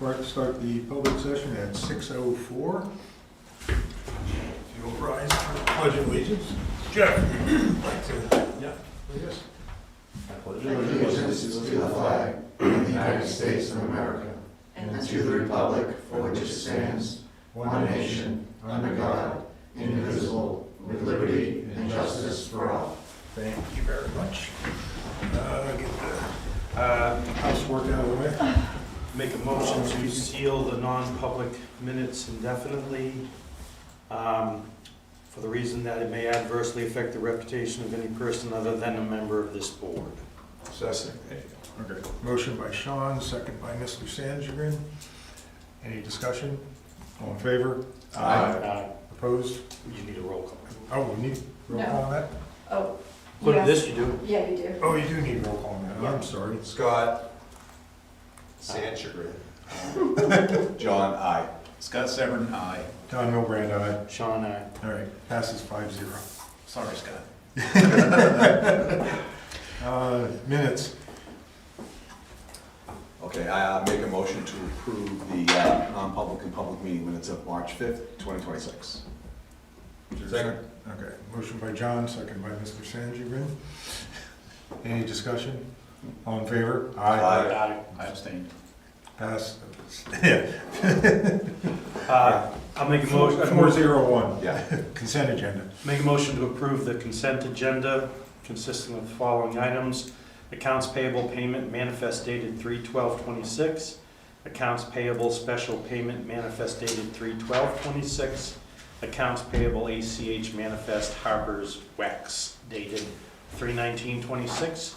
Start the public session at 6:04. If you'll rise for the pledge of allegiance. Jeff, like to, Yeah. lead us? I pledge allegiance to the flag of the United States of America and to the republic for which it stands, one nation, under God, indivisible, with liberty and justice for all. Thank you very much. Get the housework out of the way. Make a motion to seal the non-public minutes indefinitely for the reason that it may adversely affect the reputation of any person other than a member of this board. Second. Okay. Motion by Sean, second by Mr. Sanjagrin. Any discussion? All in favor? Opposed? You need a roll call. Oh, we need roll call on that? Oh, Look at yes. this, you do. Yeah, you do. Oh, you do need roll call on that. I'm sorry. Scott Sanchagrin. John, I. Scott Severn, aye. Don Milbrand, aye. Sean, aye. All right, passes 5-0. Sorry, Scott. Minutes. Okay, I make a motion to approve the non-public and public meeting minutes of March 5th, 2026. Second. Okay, motion by John, second by Mr. Sanjagrin. Any discussion? All in favor? Aye. I abstained. Pass. Yeah. I'll make a motion. 4-0-1. Yeah. Consent agenda. Make a motion to approve the consent agenda consisting of the following items. Accounts payable payment manifest dated 3/12/26. Accounts payable special payment manifest dated 3/12/26. Accounts payable ACH manifest Harper's Wex dated 3/19/26.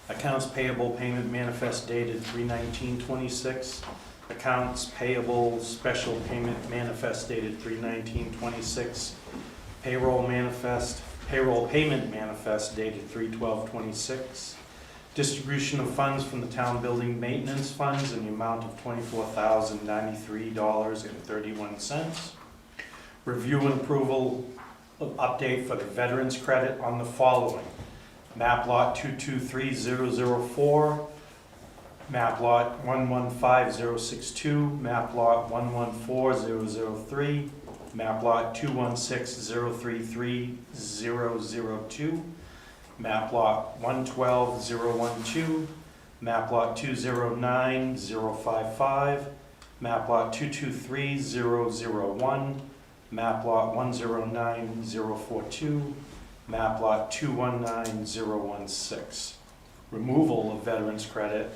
Accounts payable payment manifest dated 3/19/26. Accounts payable special payment manifest dated 3/19/26. Payroll payment manifest dated 3/12/26. Distribution of funds from the town building maintenance funds in the amount of $24,093.31. Review and approval of update for the veterans credit on the following. Map lot 223004, map lot 115062, map lot 114003, map lot 216033-002, map lot 112012, map lot 209055, map lot 223001, map lot 109042, map lot 219016. Removal of veterans credit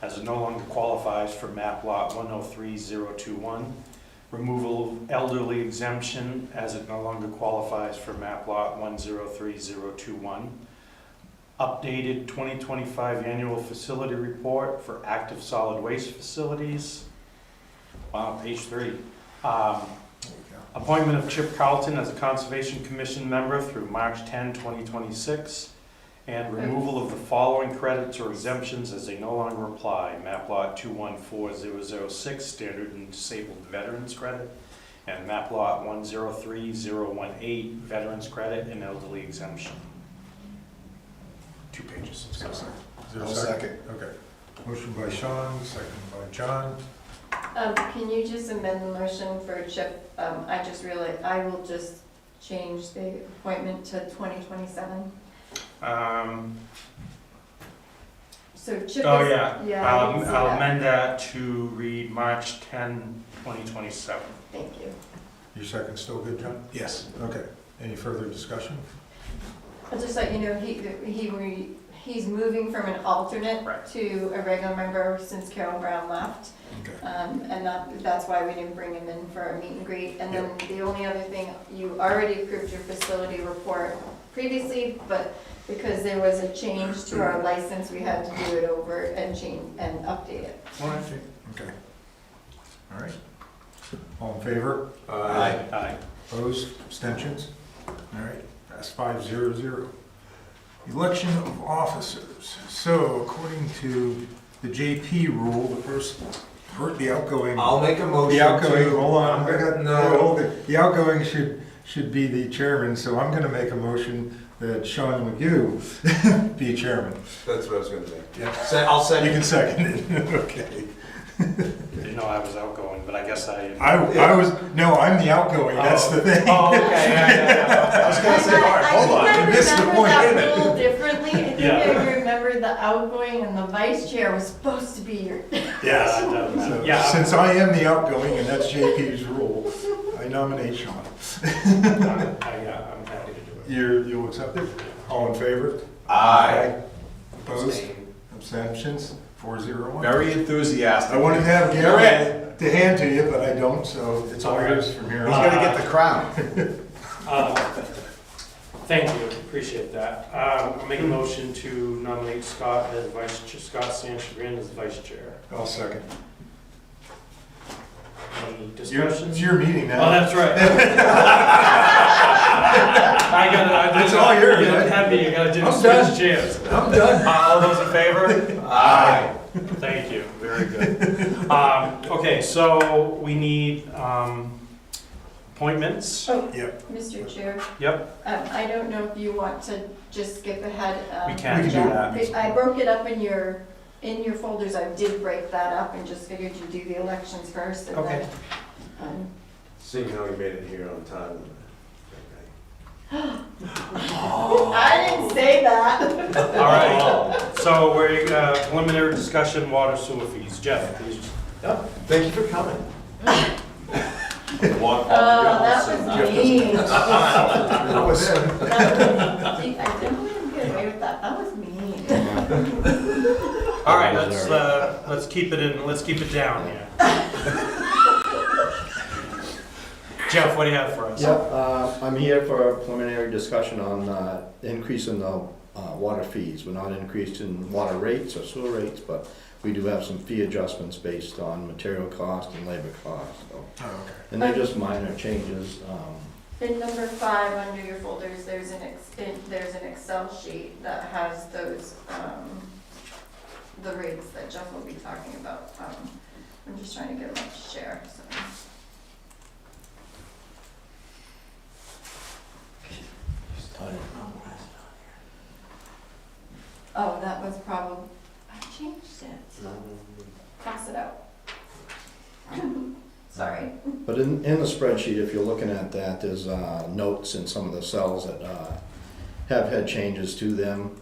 as it no longer qualifies for map lot 103021. Removal of elderly exemption as it no longer qualifies for map lot 103021. Updated 2025 annual facility report for active solid waste facilities. Wow, page 3. Appointment of Chip Carlton as a Conservation Commission member through March 10, 2026. And removal of the following credits or exemptions as they no longer apply. Map lot 214006, standard and disabled veterans credit. And map lot 103018, veterans credit and elderly exemption. 2 pages. Is there a I'll second. Okay. Motion by Sean, second by John. Can you just amend the motion for Chip? I just realized, I will just change the appointment to 2027. So Chip is. Oh, yeah. I didn't see I'll that. amend that to read March 10, 2027. Thank you. Your second still good, John? Yes. Okay. Any further discussion? I'll just let you know, he's moving from an alternate Right. to a regular member since Carol Brown left. Okay. And that's why we didn't bring him in for a meet and greet. And then the only other thing, you already approved your facility report previously, but because there was a change to our license, we had to do it over and change and update it. All right. Okay. All right. All in favor? Aye. Aye. Opposed? Abstentions? All right. That's 5-0-0. Election of officers. So according to the JP rule, the outgoing. I'll make a motion The outgoing, to. hold on, No. the outgoing should be the chairman, so I'm gonna make a motion that Sean McGue be chairman. That's what I was gonna say. Yeah. I'll You second. can second it, okay. Didn't know I was outgoing, but I guess I. I was, no, I'm the outgoing, that's the thing. Oh, okay, yeah. I was gonna say, all right, hold on. I missed the point. I remember that rule differently. I think Yeah. I remember the outgoing and the vice chair was supposed to be your. Yes. it doesn't matter. So, Yeah. since I am the outgoing, and that's JP's rule, I nominate Sean. I'm happy to do it. You'll accept it? All in favor? Aye. Opposed? Abstentions? 401. Very enthusiastic. I wanted to have You're Gary to hand to you, but I don't, so it's all All right. yours from here He's on. gonna get the crown. Thank you, appreciate that. I'll make a motion to nominate Scott as Scott Sanchagrin as vice chair. I'll second. Any It's discussions? your meeting now. Oh, that's right. It's all yours, You right? didn't have me, you gotta do I'm done. switch chairs. I'm done. All those in favor? Aye. Thank you, very good. Okay, so we need appointments. Oh, Yep. Mr. Chair, Yep, I don't know if you want to just skip ahead. we can do can do that. I broke it up in your folders. I did break that up and just figured you'd do the elections first and Okay. then. Seeing how we made it here on time. I didn't say that. All right, so we're, preliminary discussion, water sewer fees. Jeff, please. Thank you for coming. Oh, that was mean. That was- I didn't get away with that. That was mean. All right, let's keep it down here. Jeff, what do you have for us? Yep, I'm here for a preliminary discussion on increase in the water fees. We're not increasing water rates or sewer rates, but we do have some fee adjustments based on material cost and labor cost. So. Oh, okay. And they're just minor changes. In number 5, under your folders, there's an Excel sheet that has those, the rates that Jeff will be talking about. I'm just trying to get my share, so. Oh, that was probably, I changed it. Pass it out. Sorry. But in the spreadsheet, if you're looking at that, there's notes in some of the cells that have had changes to them.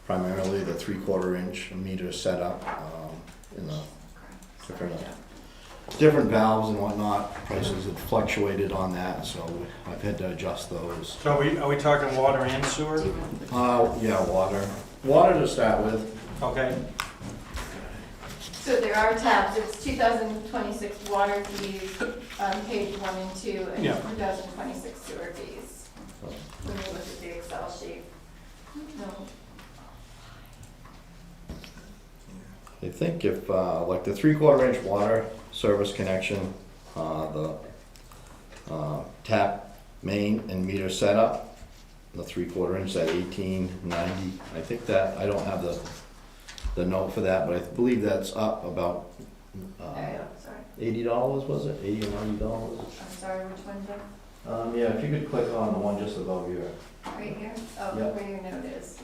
Primarily the 3/4 inch meter setup in the different valves and whatnot. Prices have fluctuated on that, so I've had to adjust those. So are we talking water and sewer? Yeah, water. Water to start with. Okay, So there are tabs, it's 2026 water fees on page 1 and 2, and Yeah. 2026 sewer fees. When you look at the Excel sheet. No. I think if, like the 3/4 inch water service connection, the tap main and meter setup, the 3/4 inch at 1890. I think that, I don't have the note for that, but I believe that's up about Sorry, $80, was it? $80 or $90? I'm sorry, which one, Jeff? Yeah, if you could click on the one just above your, Right here? Oh, Yep. where your note is.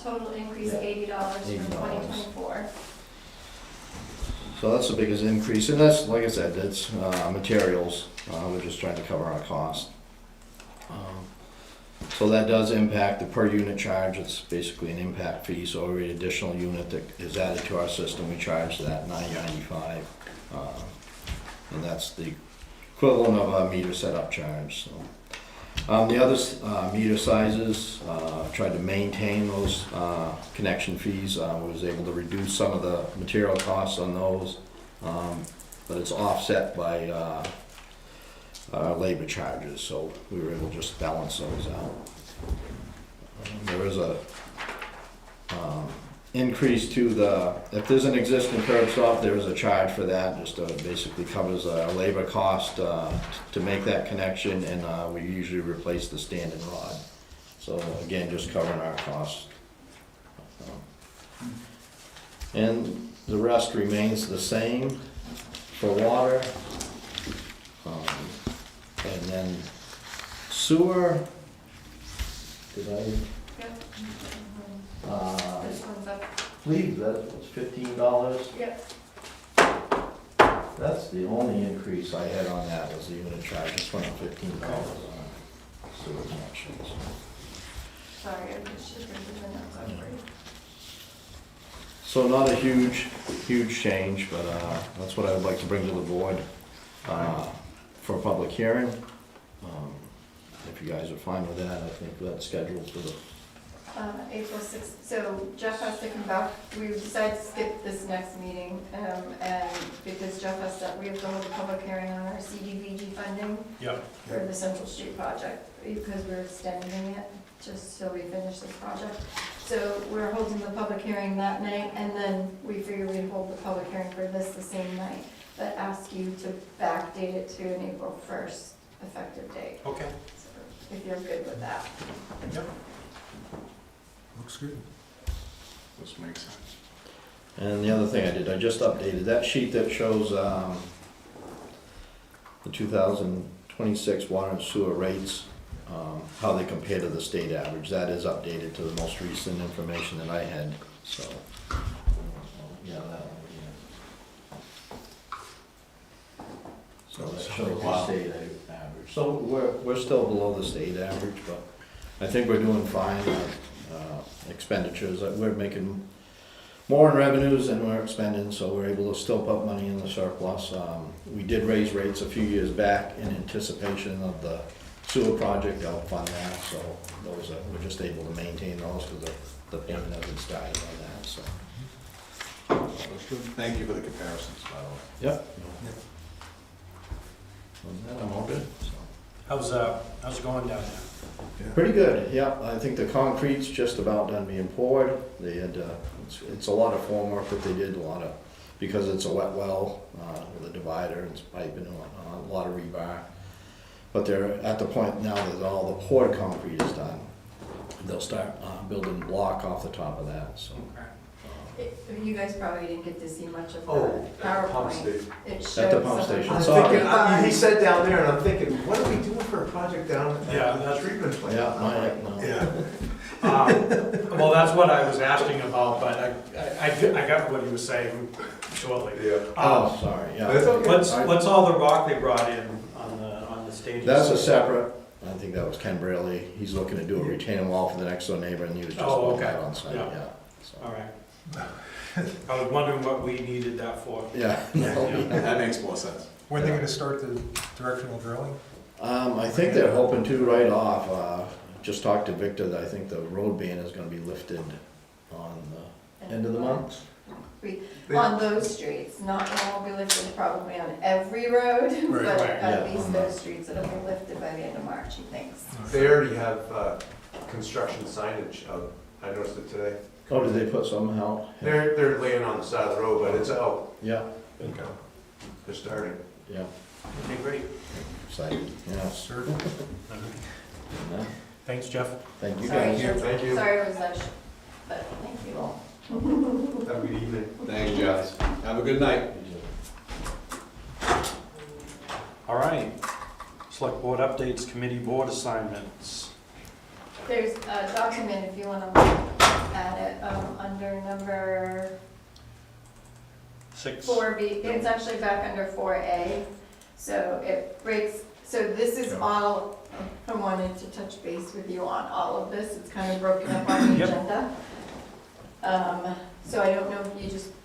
Total increase Yeah. $80 from $80. 2024. so that's the biggest increase, and that's, like I said, that's materials. We're just trying to cover our cost. So that does impact the per unit charge. It's basically an impact fee, so every additional unit that is added to our system, we charge that $9.95. And that's the equivalent of a meter setup charge, so. The other meter sizes, tried to maintain those connection fees. Was able to reduce some of the material costs on those, but it's offset by labor charges, so we were able to just balance those out. There is a increase to the, if there's an existing curb stop, there is a charge for that, just basically covers labor cost to make that connection, and we usually replace the standing rod. So again, just covering our costs. And the rest remains the same for water. And then sewer, did I? Yep. Uh, This one's up. believe that was $15. Yep. That's the only increase I had on that was the unit charge, just went up $15 on sewer connections. Sorry, I should have given that up for you. So not a huge change, but that's what I would like to bring to the board for a public hearing. If you guys are fine with that, I think that's scheduled for the, April 6th, so Jeff has to come back, we decided to skip this next meeting, and because Jeff has to, we have to hold a public hearing on our CDBG funding Yep. for the Central Street project, because we're extending it, just so we finish this project. So we're holding the public hearing that night, and then we figured we'd hold the public hearing for this the same night, but ask you to backdate it to an April 1st effective date, Okay. so if you're good with that. Yep. Looks good. This makes sense. and the other thing I did, I just updated that sheet that shows the 2026 water and sewer rates, how they compare to the state average. That is updated to the most recent information that I had, so. Yeah, that one, yeah. So that shows the state average. So we're still below the state average, but I think we're doing fine. Expenditures, we're making more in revenues than we're expending, so we're able to still put money in the surplus. We did raise rates a few years back in anticipation of the sewer project, to help fund that, so those are, we're just able to maintain those because the payment hasn't started on that, so. Thank you for the comparisons, by the way. Yep. On that, I'm all good, so. How's it going down there? Pretty good, yeah. I think the concrete's just about done being poured. They had, it's a lot of formwork that they did, because it's a wet well, with a divider and piping and whatnot, a lot of rebar. But they're at the point now that all the poured concrete is done. They'll start building block off the top of that, so. You guys probably didn't get to see much of the Oh, pump PowerPoint. station. It showed At the pump some of station. I'm the Sorry. thinking, he said down there, and I'm thinking, what are we doing for a project down Yeah, at the that's- treatment plant? Yeah, I'm like, no. Yeah. Well, that's what I was asking about, but I got what he was saying shortly. Yeah. Oh, sorry, yeah. That's okay. What's all the rock they brought in on the stage? That's a separate, I think that was Ken Braley. He's looking to do a retaining wall for the next door neighbor, and he was just Oh, putting that okay. on site, Yeah. yeah. So, All right. I was wondering what we needed that for. yeah. That makes more sense. When are they gonna start the directional drilling? I think they're hoping to right off. Just talked to Victor, that I think the road ban is gonna be lifted on the end of the month. On those streets, not, it won't be lifted probably on every road, but right, at yeah. least those streets, it'll be lifted by the end of March, he thinks. They already have construction signage out. I noticed it today. Oh, did they put some out? They're laying on the side of the road, but it's out. Yeah, They're starting. yeah, Okay, great. excited, yes. Sir? Yeah. Thanks, Jeff. Thank you Sorry, guys. Jeff. Thank you. Sorry it was that, but thank you all. Have a good evening. Thanks, Jeff. Have a good night. All right. Select board updates, committee board assignments. There's a document, if you wanna look at it, under number 6. 4B, it's actually back under 4A. So it breaks, so this is all, I wanted to touch base with you on all of this. It's kind of broken up on the Yep. agenda. So I don't know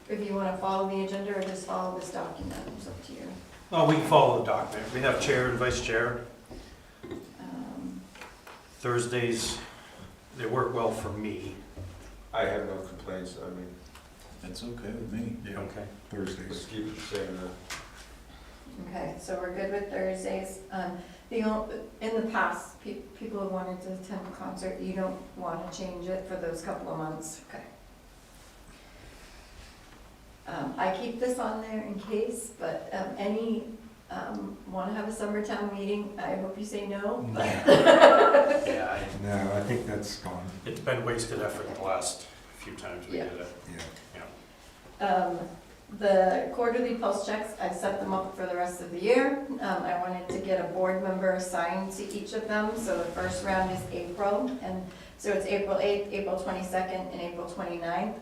if you wanna follow the agenda or just follow this document, it's up to you. Oh, we can follow the document. We have chair and vice chair. Thursdays, they work well for me. I have no complaints. I mean, That's okay with me. Okay. Thursdays. keep it the same. Okay, so we're good with Thursdays. In the past, people have wanted to attend a concert, you don't wanna change it for those couple of months, okay? I keep this on there in case, but, wanna have a summer town meeting, I hope you say no. but- Yeah, No, I think that's gone, it's been wasted effort the last few times we Yeah. did it. yeah. The quarterly pulse checks, I set them up for the rest of the year. I wanted to get a board member assigned to each of them, so the first round is April, and so it's April 8th, April 22nd, and April 29th.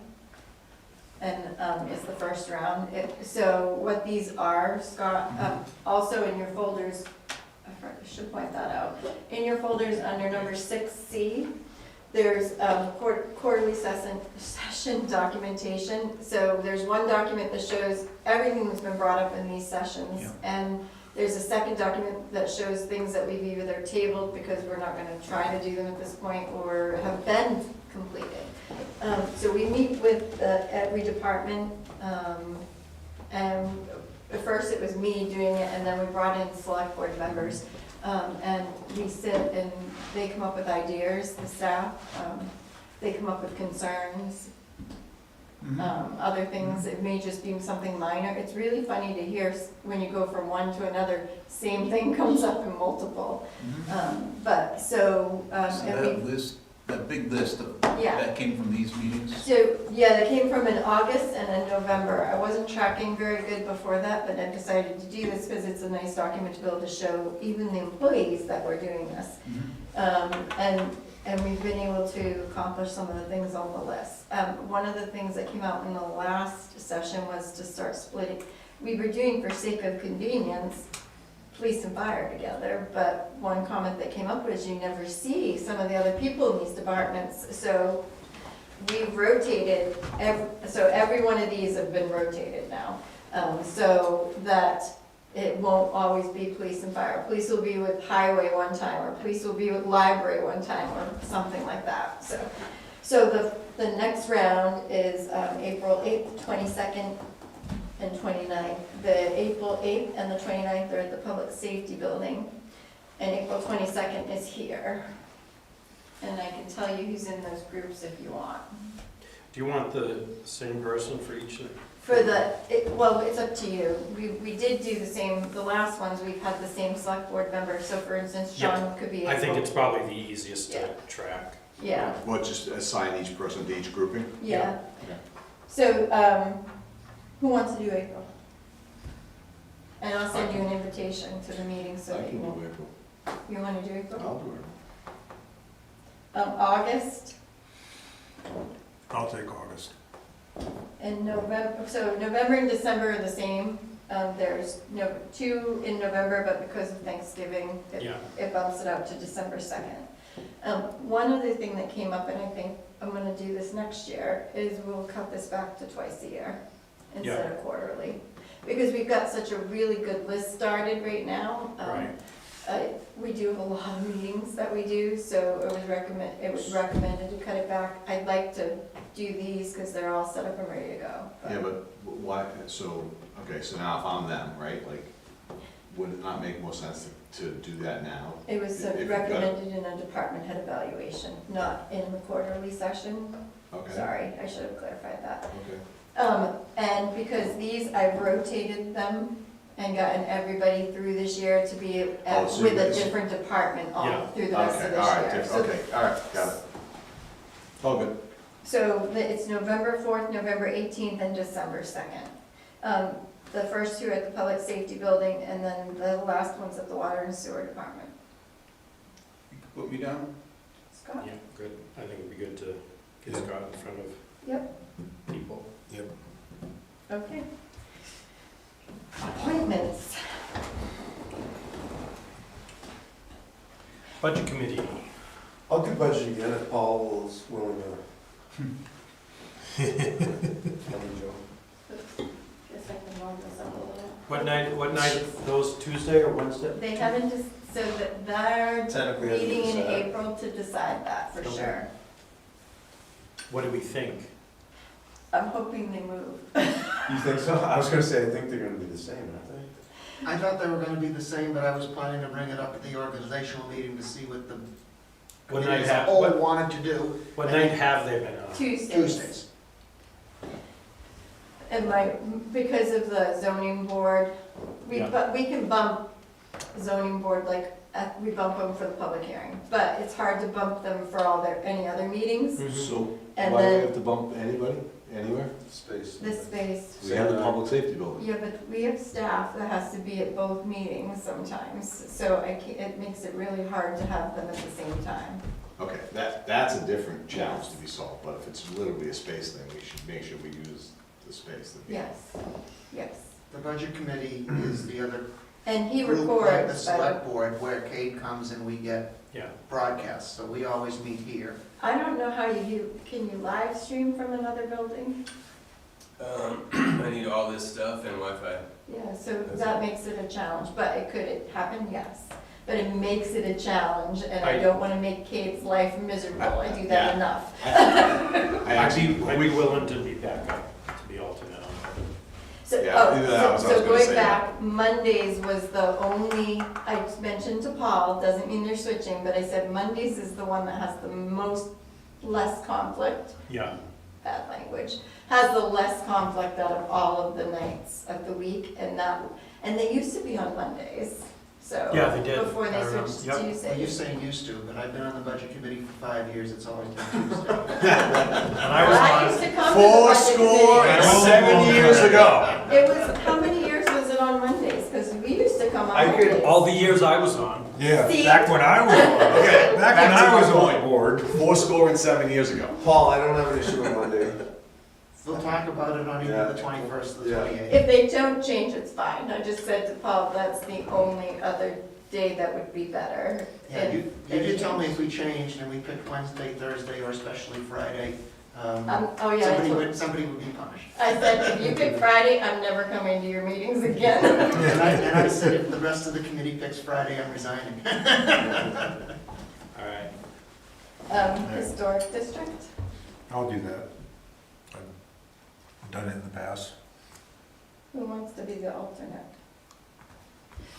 and is the first round. So what these are, Scott, also in your folders, I should point that out. In your folders under number 6C, there's quarterly session documentation. So there's one document that shows everything that's been brought up in these sessions. Yeah. And there's a second document that shows things that we've either tabled because we're not gonna try to do them at this point or have been completed. So we meet with every department, and at first it was me doing it, and then we brought in select board members. And we sit and they come up with ideas, the staff, they come up with concerns, other things, it may just be something minor. It's really funny to hear when you go from one to another, same thing comes up in multiple. But so, So and that we, list, that big list of, yeah. that came from these meetings? So, yeah, that came from in August and in November. I wasn't tracking very good before that, but I decided to do this because it's a nice document to be able to show even the employees that we're doing this. And we've been able to accomplish some of the things on the list. One of the things that came out in the last session was to start splitting. We were doing, for sake of convenience, police and fire together, but one comment that came up was you never see some of the other people in these departments. So we've rotated, so every one of these have been rotated now. So that it won't always be police and fire. Police will be with highway one time, or police will be with library one time, or something like that. So the next round is April 8th, 22nd, and 29th. The April 8th and the 29th are at the Public Safety Building, and April 22nd is here. And I can tell you who's in those groups if you want. Do you want the same person for each? For well, it's up to you. We did do the same, the last ones, we've had the same select board member. So for instance, Sean could be. I think it's probably the easiest to Yeah. track. Yeah, Well, just assign each person to each grouping? yeah. Okay. So, who wants to do April? And I'll send you an invitation to the meeting so I that you can know. do April. You wanna do April? I'll do it. August I'll take August. and November, so November and December are the same. There's two in November, but because of Thanksgiving, Yeah. it bumps it out to December 2nd. One other thing that came up, and I think I'm gonna do this next year, is we'll cut this back to twice a year instead of quarterly. Because we've got such a really good list started right now. Right. We do have a lot of meetings that we do, so it was recommended to cut it back. I'd like to do these because they're all set up and ready to go. Yeah, but why, so, okay, so now if I'm them, right, like, would it not make more sense to do that now? It was If you've recommended in a department head evaluation, not in the quarterly session. Okay, Sorry, I should have clarified that. okay. And because these, I've rotated them and gotten everybody through this year to be Oh, so with you a guys- different department all Yeah. through the rest of Okay, this all right, year. different, okay, all right, got it. All good. So it's November 4th, November 18th, and December 2nd. The first two are at the Public Safety Building, and then the last one's at the Water and Sewer Department. You could put me down? Scott? Yeah, good. I think it'd be good to get Yeah. Scott in front of Yep, people. okay. Appointments. Budget Committee. I'll do budget again if Paul is willing to. Guess I can roll this up a little. What night, those Tuesday or Wednesday? They haven't just, so that they're Technically, hasn't meeting in decided. April to decide that for Okay. sure. What do we think? I'm hoping they move. You think so? I was gonna say, I think they're gonna be the same, aren't they? I thought they were gonna be the same, but I was planning to bring it up at the organizational meeting to see what the What committee night as a have, whole what, wanted to do. what night have they been on? Tuesdays. Tuesdays. And because of the zoning board, Yeah. but we can bump zoning board, like, we bump them for the public hearing, but it's hard to bump them for any other meetings. Mhm. So, And why do we then have to bump anybody, anywhere? Space. this space, We have the public safety building. yeah, but we have staff that has to be at both meetings sometimes, so it makes it really hard to have them at the same time. Okay, that's a different challenge to be solved, but if it's literally a space thing, we should make sure we use the space. Yes, yes. The budget committee is the other And he group like the records, but select board where Kate comes and we get Yeah. broadcasts, so we always meet here. I don't know how can you live stream from another building? I need all this stuff and Wi-Fi. Yeah, so that makes it a challenge, but could it happen? Yes. But it makes it a challenge, and I don't want to make Kate's life miserable. I do that Yeah. enough. I'd be willing to be backup, to be alternate on that. So, Yeah, oh, either that or I was so gonna going say back, Mondays was the only, I mentioned to Paul, doesn't mean they're switching, but I said Mondays is the one that has the less conflict, Yeah, bad language, has the less conflict out of all of the nights of the week, and they used to be on Mondays, so. Yeah, they did. Before they I remember. switched to Yep. Well, Tuesdays. you're saying used to, but I've been on the budget committee for 5 years, it's always been Tuesday. and I was I on, used to come to the budget committee. 7 years ago. It was, how many years was it on Mondays? Because we used to come on I Mondays. could, all the years I was on. Yeah, See? back when I was on, Okay, back when back to I my was on point. board. 7 years ago. Paul, I don't have an issue with Monday. We'll talk about it on either the 21st or the Yeah. 28th. If they don't change, it's fine. I just said to Paul, that's the only other day that would be better. Yeah, you did tell me if we changed and we picked Wednesday, Thursday, or especially Friday, Oh, yeah, somebody would be punished. I said, if you pick Friday, I'm never coming to your meetings again. And I said, if the rest of the committee picks Friday, I'm resigning. All right. Historic district? I'll do that. I've done it in the past. Who wants to be the alternate?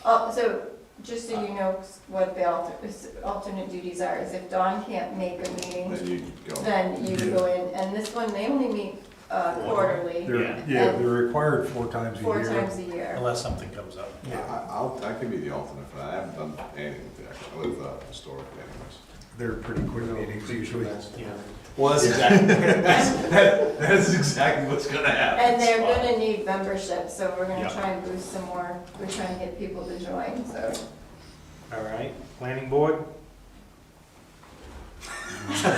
Oh, so, just so you know what the alternate duties are, is if Dawn can't make a meeting, Then you go. then you go in, and this one, they only meet quarterly, They're, Yeah. they're required 4 times a year. 4 times a year. Unless something comes up. I can be the alternate for that. I haven't done anything with historic anyways. They're pretty quick meetings usually. Yeah. Well, that's exactly, that's exactly what's gonna happen. And they're gonna need membership, so we're gonna Yeah. try and boost some more, we're trying to get people to join, so. All right, planning board? Sign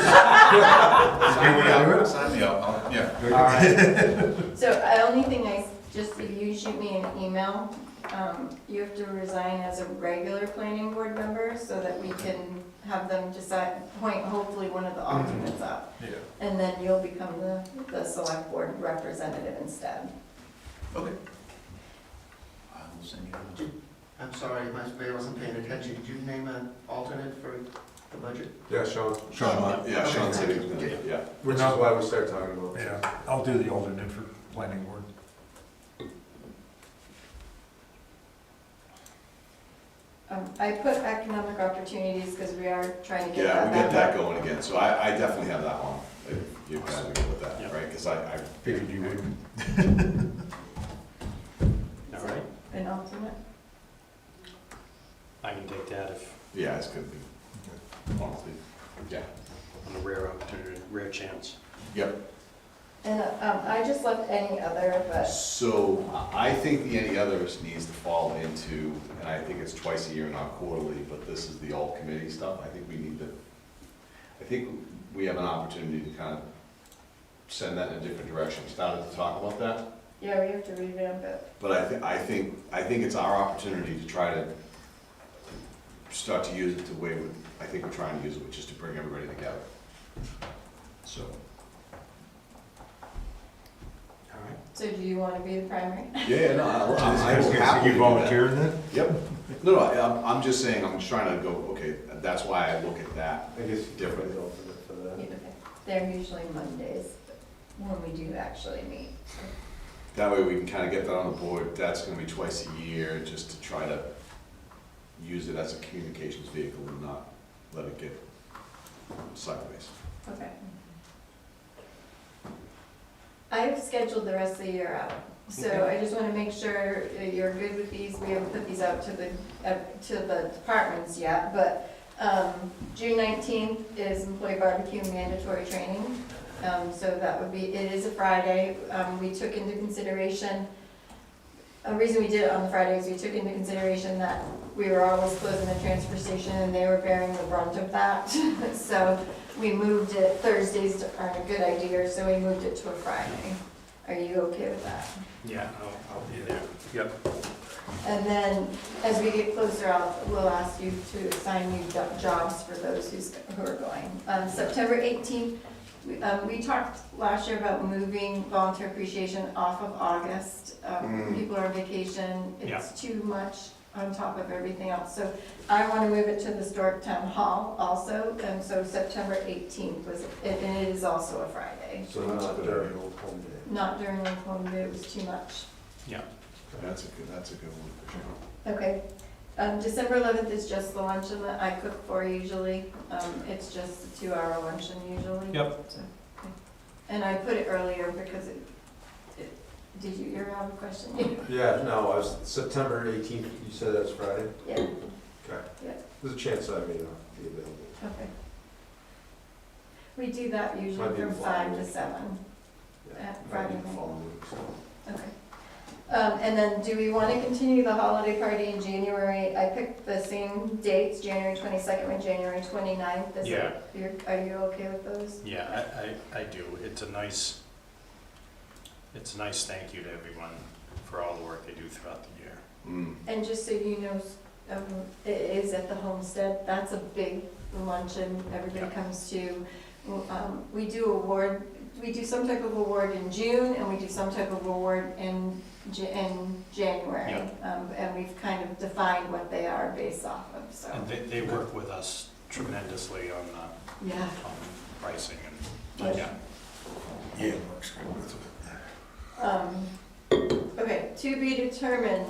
me up, yeah. All right. So the only thing just if you shoot me an email, you have to resign as a regular planning board member so that we can have them appoint hopefully one of the alternates up. Yeah. And then you'll become the select board representative instead. Okay. I will send you. I'm sorry, I wasn't paying attention. Did you name an alternate for the budget? Yeah, Sean. Sean, Yeah, Sean said he was gonna, yeah. Which is why we started talking about it. yeah, I'll do the alternate for planning board. I put economic opportunities because we are trying to get Yeah, that we get back that up. going again, so I definitely have that one, if you guys are good with that, Yeah. right? Because I Figured you would. All right, An alternate? I can take that if, yeah, it's gonna be, honestly, yeah. on a rare opportunity, rare chance. Yep. And I just left any other, but So I think the any others needs to fall into, and I think it's twice a year, not quarterly, but this is the all committee stuff. I think we need to, I think we have an opportunity to kind of send that in a different direction. We started to talk about that, yeah, we have to revamp it. but I think it's our opportunity to try to start to use it the way I think we're trying to use it, which is to bring everybody together. So, All right. So do you want to be the primary? yeah, no, I will happily You do that. volunteering then? Yep. No, I'm just saying, I'm just trying to go, okay, that's why I look at that. I guess Different. alternate for that. Yeah, okay. They're usually Mondays when we do actually meet. That way we can kind of get that on the board. That's gonna be twice a year, just to try to use it as a communications vehicle and not let it get sideways. Okay. I've scheduled the rest of the year out, so I just want to make sure you're good with these. We haven't put these out to the departments yet, but June 19th is employee barbecue mandatory training. So that would be, it is a Friday. We took into consideration, a reason we did it on the Friday is we took into consideration that we were always closing the transfer station and they were bearing the brunt of that. So we moved it, Thursdays aren't a good idea, so we moved it to a Friday. Are you okay with that? Yeah, I'll be there. Yep. And then, as we get closer, we'll ask you to assign new jobs for those who are going. September 18th, we talked last year about moving volunteer appreciation off of August. People are on vacation, it's too much on top of everything else. So I want to move it to the Historic Town Hall also, and so September 18th was, and it is also a Friday. So not during Old Home Day. Not during Old Home Day, it was too much. That's a good one for sure. Okay. December 11th is just the luncheon that I cook for usually. It's just a 2-hour luncheon usually. Yep. So, okay. And I put it earlier because did you have a question? Yeah, no, I was, September 18th, you said that's Friday? Yeah, Okay. Yeah. There's a chance I may not be available. okay. We do that Might usually be from the 5 following to week. 7. Yeah, might Friday be the night. following week, so. Okay. And then do we want to continue the holiday party in January? I picked the same dates, January 22nd and January 29th. Are you okay with those? Yeah, I do. It's a nice thank you to everyone for all the work they do throughout the year. And just so you know, it is at the homestead. That's a big luncheon everybody comes to. We do some type of award in June, and we do some type of award in January. And we've kind of defined what they are based off of, so. And they work with us tremendously on Yeah. on pricing and, Yeah. Yeah, it works good with it. Okay, to be determined,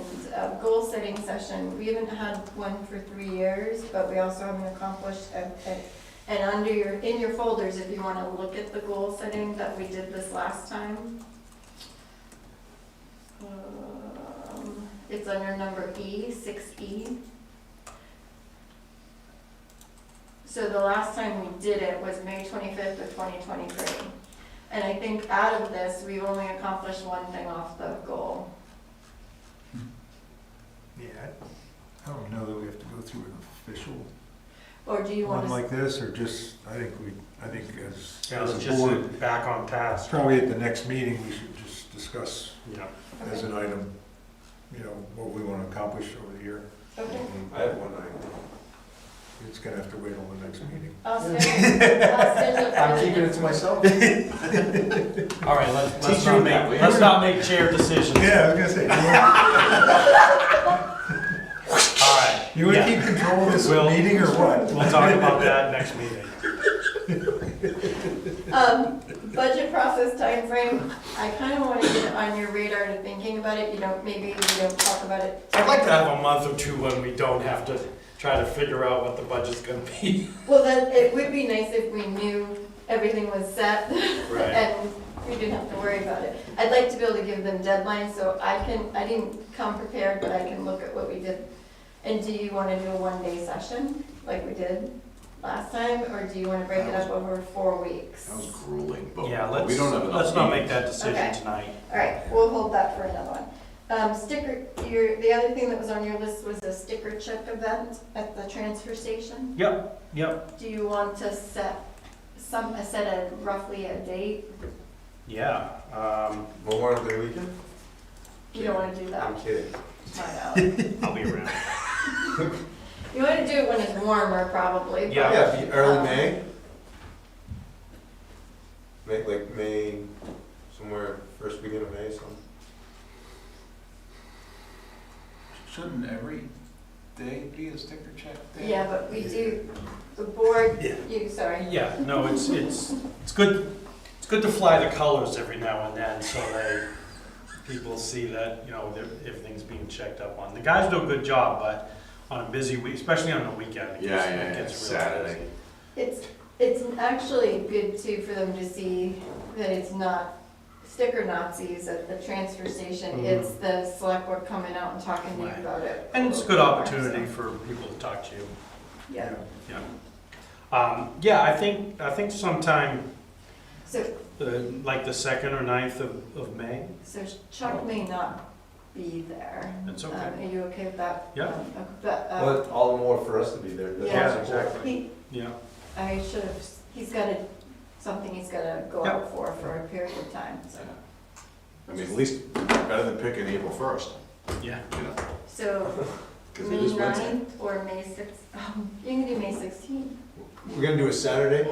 goal setting session. We haven't had one for 3 years, but we also haven't accomplished, and in your folders, if you want to look at the goal setting that we did this last time. It's under number E, 6E. So the last time we did it was May 25th of 2023. And I think out of this, we've only accomplished one thing off the goal. Yeah, I don't know that we have to go through an official Or do you want one to? like this, or just, I think as yeah, as let's a just board, sit back on task. probably at the next meeting, we should just discuss Yeah. as an item, what we want to accomplish over the year. Okay. I have one item. It's gonna have to wait till the next meeting. I'll schedule for I'm the keeping it next to one. myself. All right, let's Teach you that, will you? not make chair decisions. Yeah, I was gonna say, All right. you want Yeah. to keep control of this We'll- meeting or what? We'll talk about that next meeting. Budget process timeframe, I kind of want to get it on your radar to thinking about it, maybe we don't talk about it. I'd like to have a month or two when we don't have to try to figure out what the budget's gonna be. Well, it would be nice if we knew everything was set and we didn't have to worry about it. I'd like to be able to give them deadlines, so I didn't come prepared, but I can look at what we did. And do you want to do a 1-day session like we did last time, or do you want to break it up over 4 weeks? That was grueling, but Yeah, but we don't have enough. let's not make meetings. that decision Okay. tonight. All right, we'll hold that for another one. The other thing that was on your list was a sticker chip event at the transfer station. Yep. Do you want to set roughly a date? Yeah. Memorial Day weekend? You don't want to do that? I'm kidding. Find out. I'll be around. You want to do it when it's warmer, probably. but- Yeah. Yeah, be early May. Like May, somewhere first weekend of May, something. Shouldn't every day be a sticker check day? Yeah, but we do, the board, Yeah. sorry. Yeah, no, it's good, it's good to fly the colors every now and then, so people see that, everything's being checked up on. The guys do a good job, but on a busy week, especially on the weekend, it gets really Saturday. busy. It's actually good too for them to see that it's not sticker Nazis at the transfer station. Mhm. It's the select board coming out and talking to you Right. about it. And it's a good opportunity for people to talk to you. Yeah, Yeah, I think sometime, so like the 2nd or 9th of May. Chuck may not be there. That's okay. Are you okay with that? Yeah. Well, all the more for us to be there. That's Yeah, also important. exactly. Yeah. I should have, he's got something he's got to go out for a period of time, so. I mean, at least better than picking April 1st, Yeah. you know, So, because May it is Wednesday. 9th or May 6th, you can do May 16th. We're gonna do a Saturday?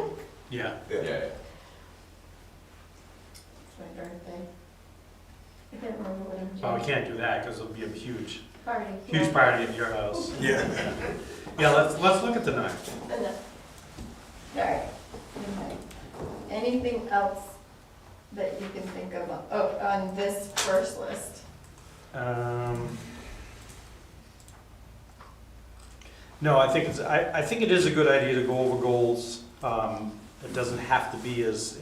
Yeah. Yeah. It's my birthday. I can't remember what I'm doing. Oh, we can't do that because it'll be a huge Party. party at your house. Yeah. Yeah, let's look at the 9th. Enough. All right. Okay. Anything else that you can think of, on this first list? No, I think I think it is a good idea to go over goals. It doesn't have to be as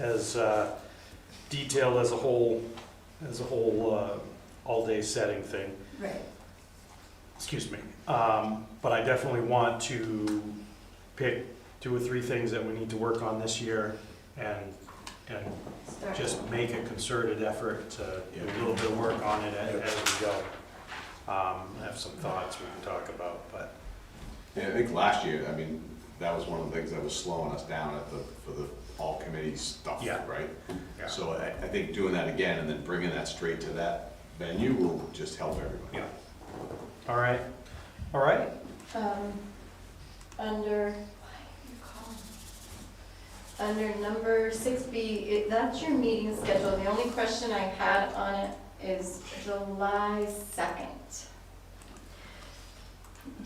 detailed as a whole all-day setting thing. Right. Excuse me. But I definitely want to pick 2 or 3 things that we need to work on this year and Start. just make a concerted effort to do a little bit of work on it as we go. I have some thoughts we can talk about, but Yeah, I think last year, I mean, that was one of the things that was slowing us down for the all committee stuff, Yeah. right? yeah. So I think doing that again and then bringing that straight to that venue will just help everybody. Yeah. All right. All right. Under, under number 6B, that's your meeting schedule. The only question I had on it is July 2nd.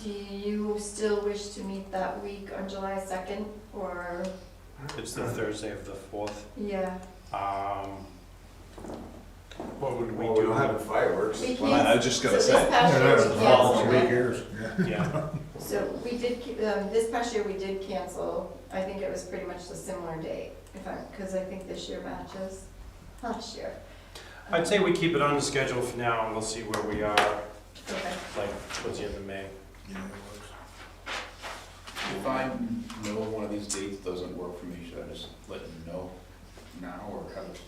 Do you still wish to meet that week on July 2nd, or, It's the Thursday of the 4th. yeah? What would we Well, we do? don't have the fireworks. We Well, I can't, was just so gonna this say, past Yeah, year that's we the following canceled. week years, yeah. Yeah. So we did, this past year we did cancel, I think it was pretty much the similar date, because I think this year matches last year. I'd say we keep it on the schedule for now, and we'll see where we are, Okay. like, towards the end of May. Yeah, it works. If I know one of these dates doesn't work for me, should I just let you know now, or how does?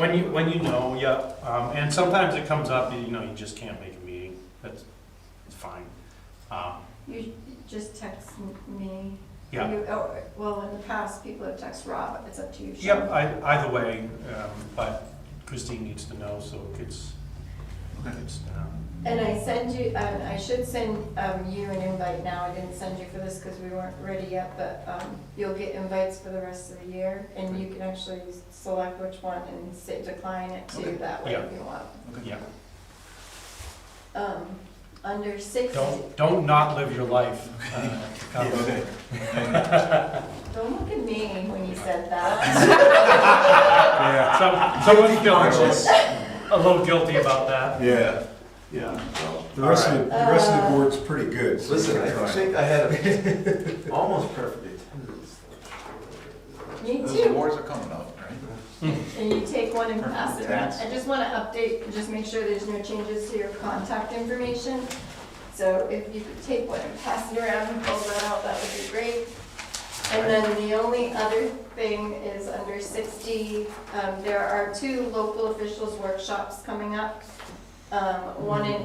When you know, yeah, and sometimes it comes up, you know, you just can't make a meeting, it's fine. You just text me. Yeah, Well, in the past, people have texted Rob, it's up to you. yep, Sean. either way, but Christine needs to know, so it's, And I send you, I should send you an invite now, I didn't send you for this because we weren't ready yet, but you'll get invites for the rest of the year, and you can actually select which one and decline it too, that way Yeah. if you want. yeah. Under 6, Don't not live your life. Come. don't look at me when you said that. Yeah, Someone's feeling a little guilty about that. yeah, well, the rest of the board's pretty good. so Listen, we can I try. think I had a almost perfect attendance. Me Those too. awards are coming up, right? And you take one and pass it around. I just want to update, just make sure there's no changes to your contact information. So if you could take one and pass it around and pull that out, that would be great. And then the only other thing is under 60, there are 2 local officials workshops coming up. One in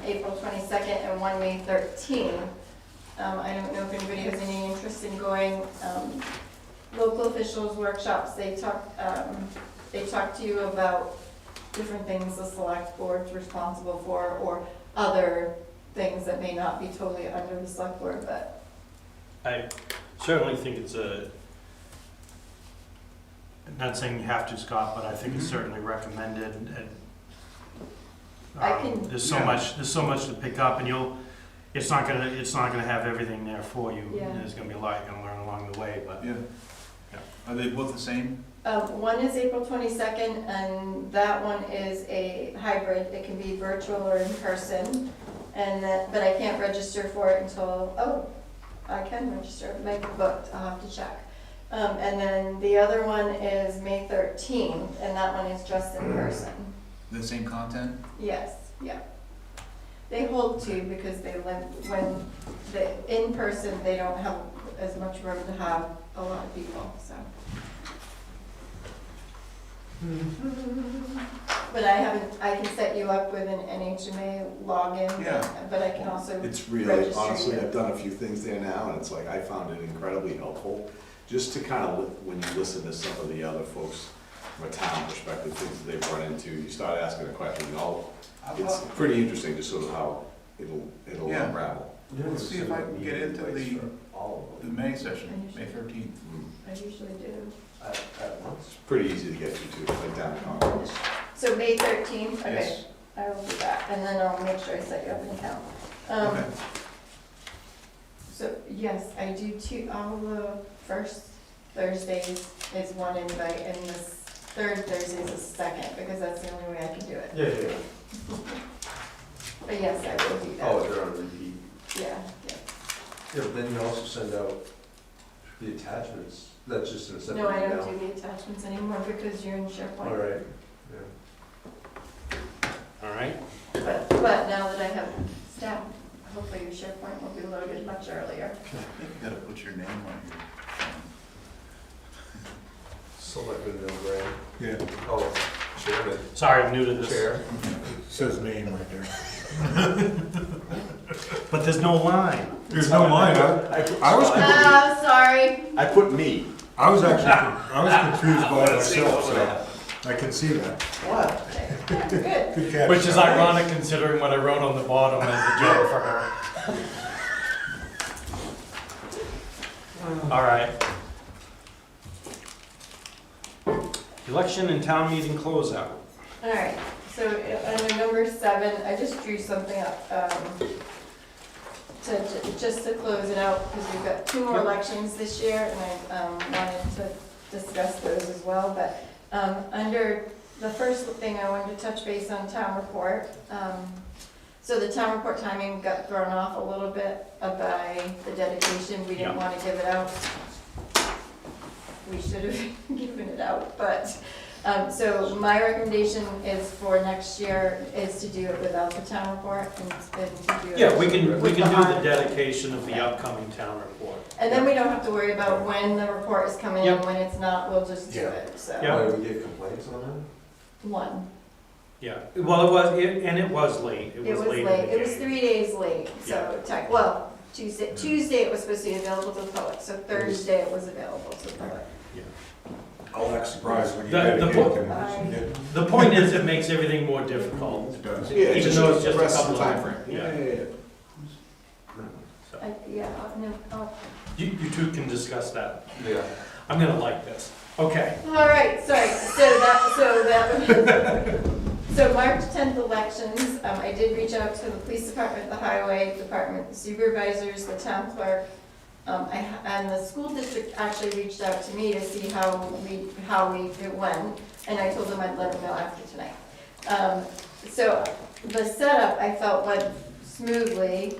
April 22nd and one May 13th. I don't know if anybody has any interest in going. Local officials workshops, they talk to you about different things the select board's responsible for, or other things that may not be totally under the select board, but I certainly think it's not saying you have to, Scott, but I think it's certainly recommended. And, I can- there's so much to pick up, and it's not gonna have everything there for you. Yeah. There's gonna be a lot you're gonna learn along the way, but Yeah. Are they both the same? one is April 22nd, and that one is a hybrid. It can be virtual or in person. But I can't register for it until, I can register, it might be booked, I'll have to check. And then the other one is May 13th, and that one is just in person. The same content? Yes, yeah. They hold 2 because when in person, they don't have as much room to have a lot of people, so. But I can set you up with an NHMA login, Yeah. but I can also it's really, register honestly, you. I've done a few things there now, and it's like, I found it incredibly helpful, just to kind of, when you listen to some of the other folks from a town perspective, things that they've run into, you start asking a question, and all, it's pretty interesting just sort of how it'll Yeah. unravel. Let's see if I can get into the May session, May 13th. I usually do. It's pretty easy to get to too, like down in Congress. So May 13th, okay, Yes. I will do that, and then I'll make sure I set you up an account. Okay. So, yes, I do all the first Thursdays is one invite, and the third Thursday is a second, because that's the only way I can do it. Yeah. But yes, I will do that. Oh, they're on repeat. Yeah, yeah. Yeah, but then you also send out the attachments. That's just in a separate No, I email. don't do the attachments anymore because you're in SharePoint. All right, yeah. All right? But now that I have staff, hopefully your SharePoint will be loaded much earlier. You gotta put your name on your. Selectman Milgram. Yeah, Oh, chairman. Sorry, I'm new to this. Chair. it says name right there. But there's no line. There's no line, I was Sorry. I put me. I was confused by myself, so I can see that. What? Yeah, good. Good catch. Which is ironic considering what I wrote on the bottom as the joke for her. All right. Election and town meeting closeout. All right, so under number 7, I just drew something up just to close it out, because we've got 2 more Yep. elections this year, and I wanted to discuss those as well. But under the first thing, I wanted to touch base on town report. So the town report timing got thrown off a little bit by the dedication. We didn't Yeah. want to give it out. We should have given it out, but, so my recommendation is for next year is to do it without the town report and to do it. Yeah, we can do with the hard- dedication of the upcoming town report. And then we don't have to worry about when the report is coming in, Yep. when it's not, we'll just do Yeah. it, so. Yeah. Why, we get complaints on that? 1. Yeah, well, it was late. It was late in late, the it was game. 3 days late, so, well, Tuesday it was supposed to be available to the public, so Thursday it was available to the public. I'll act surprised when you The- the dedicate po- them. It The point is, it makes everything more difficult. does. Yeah, Even though it's just a rest of couple the of- time frame. yeah. So, Yeah, no, You two can discuss that. Yeah. I'm gonna like this. Okay. all right, sorry, so March 10th elections, I did reach out to the police department, the highway department, the supervisors, the town clerk, and the school district actually reached out to me to see how it went, and I told them I'd let them know after tonight. So the setup, I felt, went smoothly,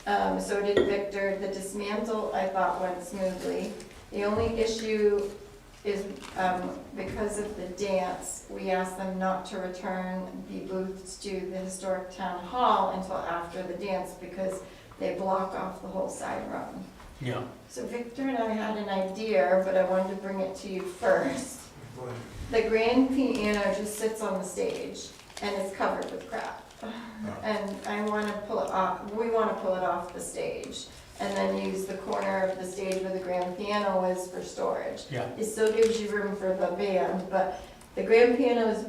so did Victor. The dismantle, I thought, went smoothly. The only issue is, because of the dance, we asked them not to return the booths to the historic town hall until after the dance, because they block off the whole side room. Yeah. So Victor and I had an idea, but I wanted to bring it to you first. The grand piano just sits on the stage, and it's covered with crap. And I want to pull it off, we want to pull it off the stage, and then use the corner of the stage where the grand piano is for storage. Yeah. It still gives you room for the band, but the grand piano is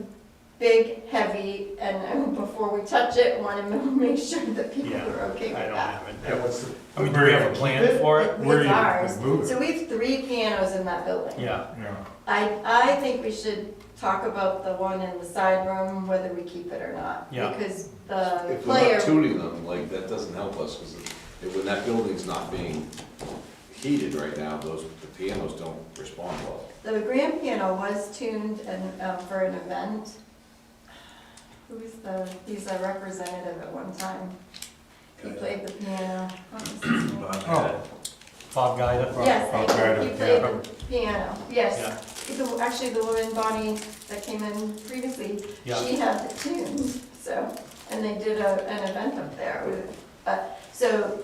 big, heavy, and before we touch it, want to make sure that people Yeah, are okay with I don't that. have it. Yeah, what's the? I mean, do we have a plan for it? Where are It's you ours. gonna move it? So we have 3 pianos in that building. Yeah. Yeah. I think we should talk about the one in the side room, whether we keep it or not. Yeah. Because the If we're player, not tuning them, like, that doesn't help us, because when that building's not being heated right now, the pianos don't respond well. the grand piano was tuned and, for an event. He's a representative at one time. He played the piano. What was his name? Oh, Bob Guida? Yes, Bob thank you. Guida, He played yeah. the piano, yes. Actually, the woman, Bonnie, that came in previously, Yeah. she had the tune, so, and they did an event up there. So,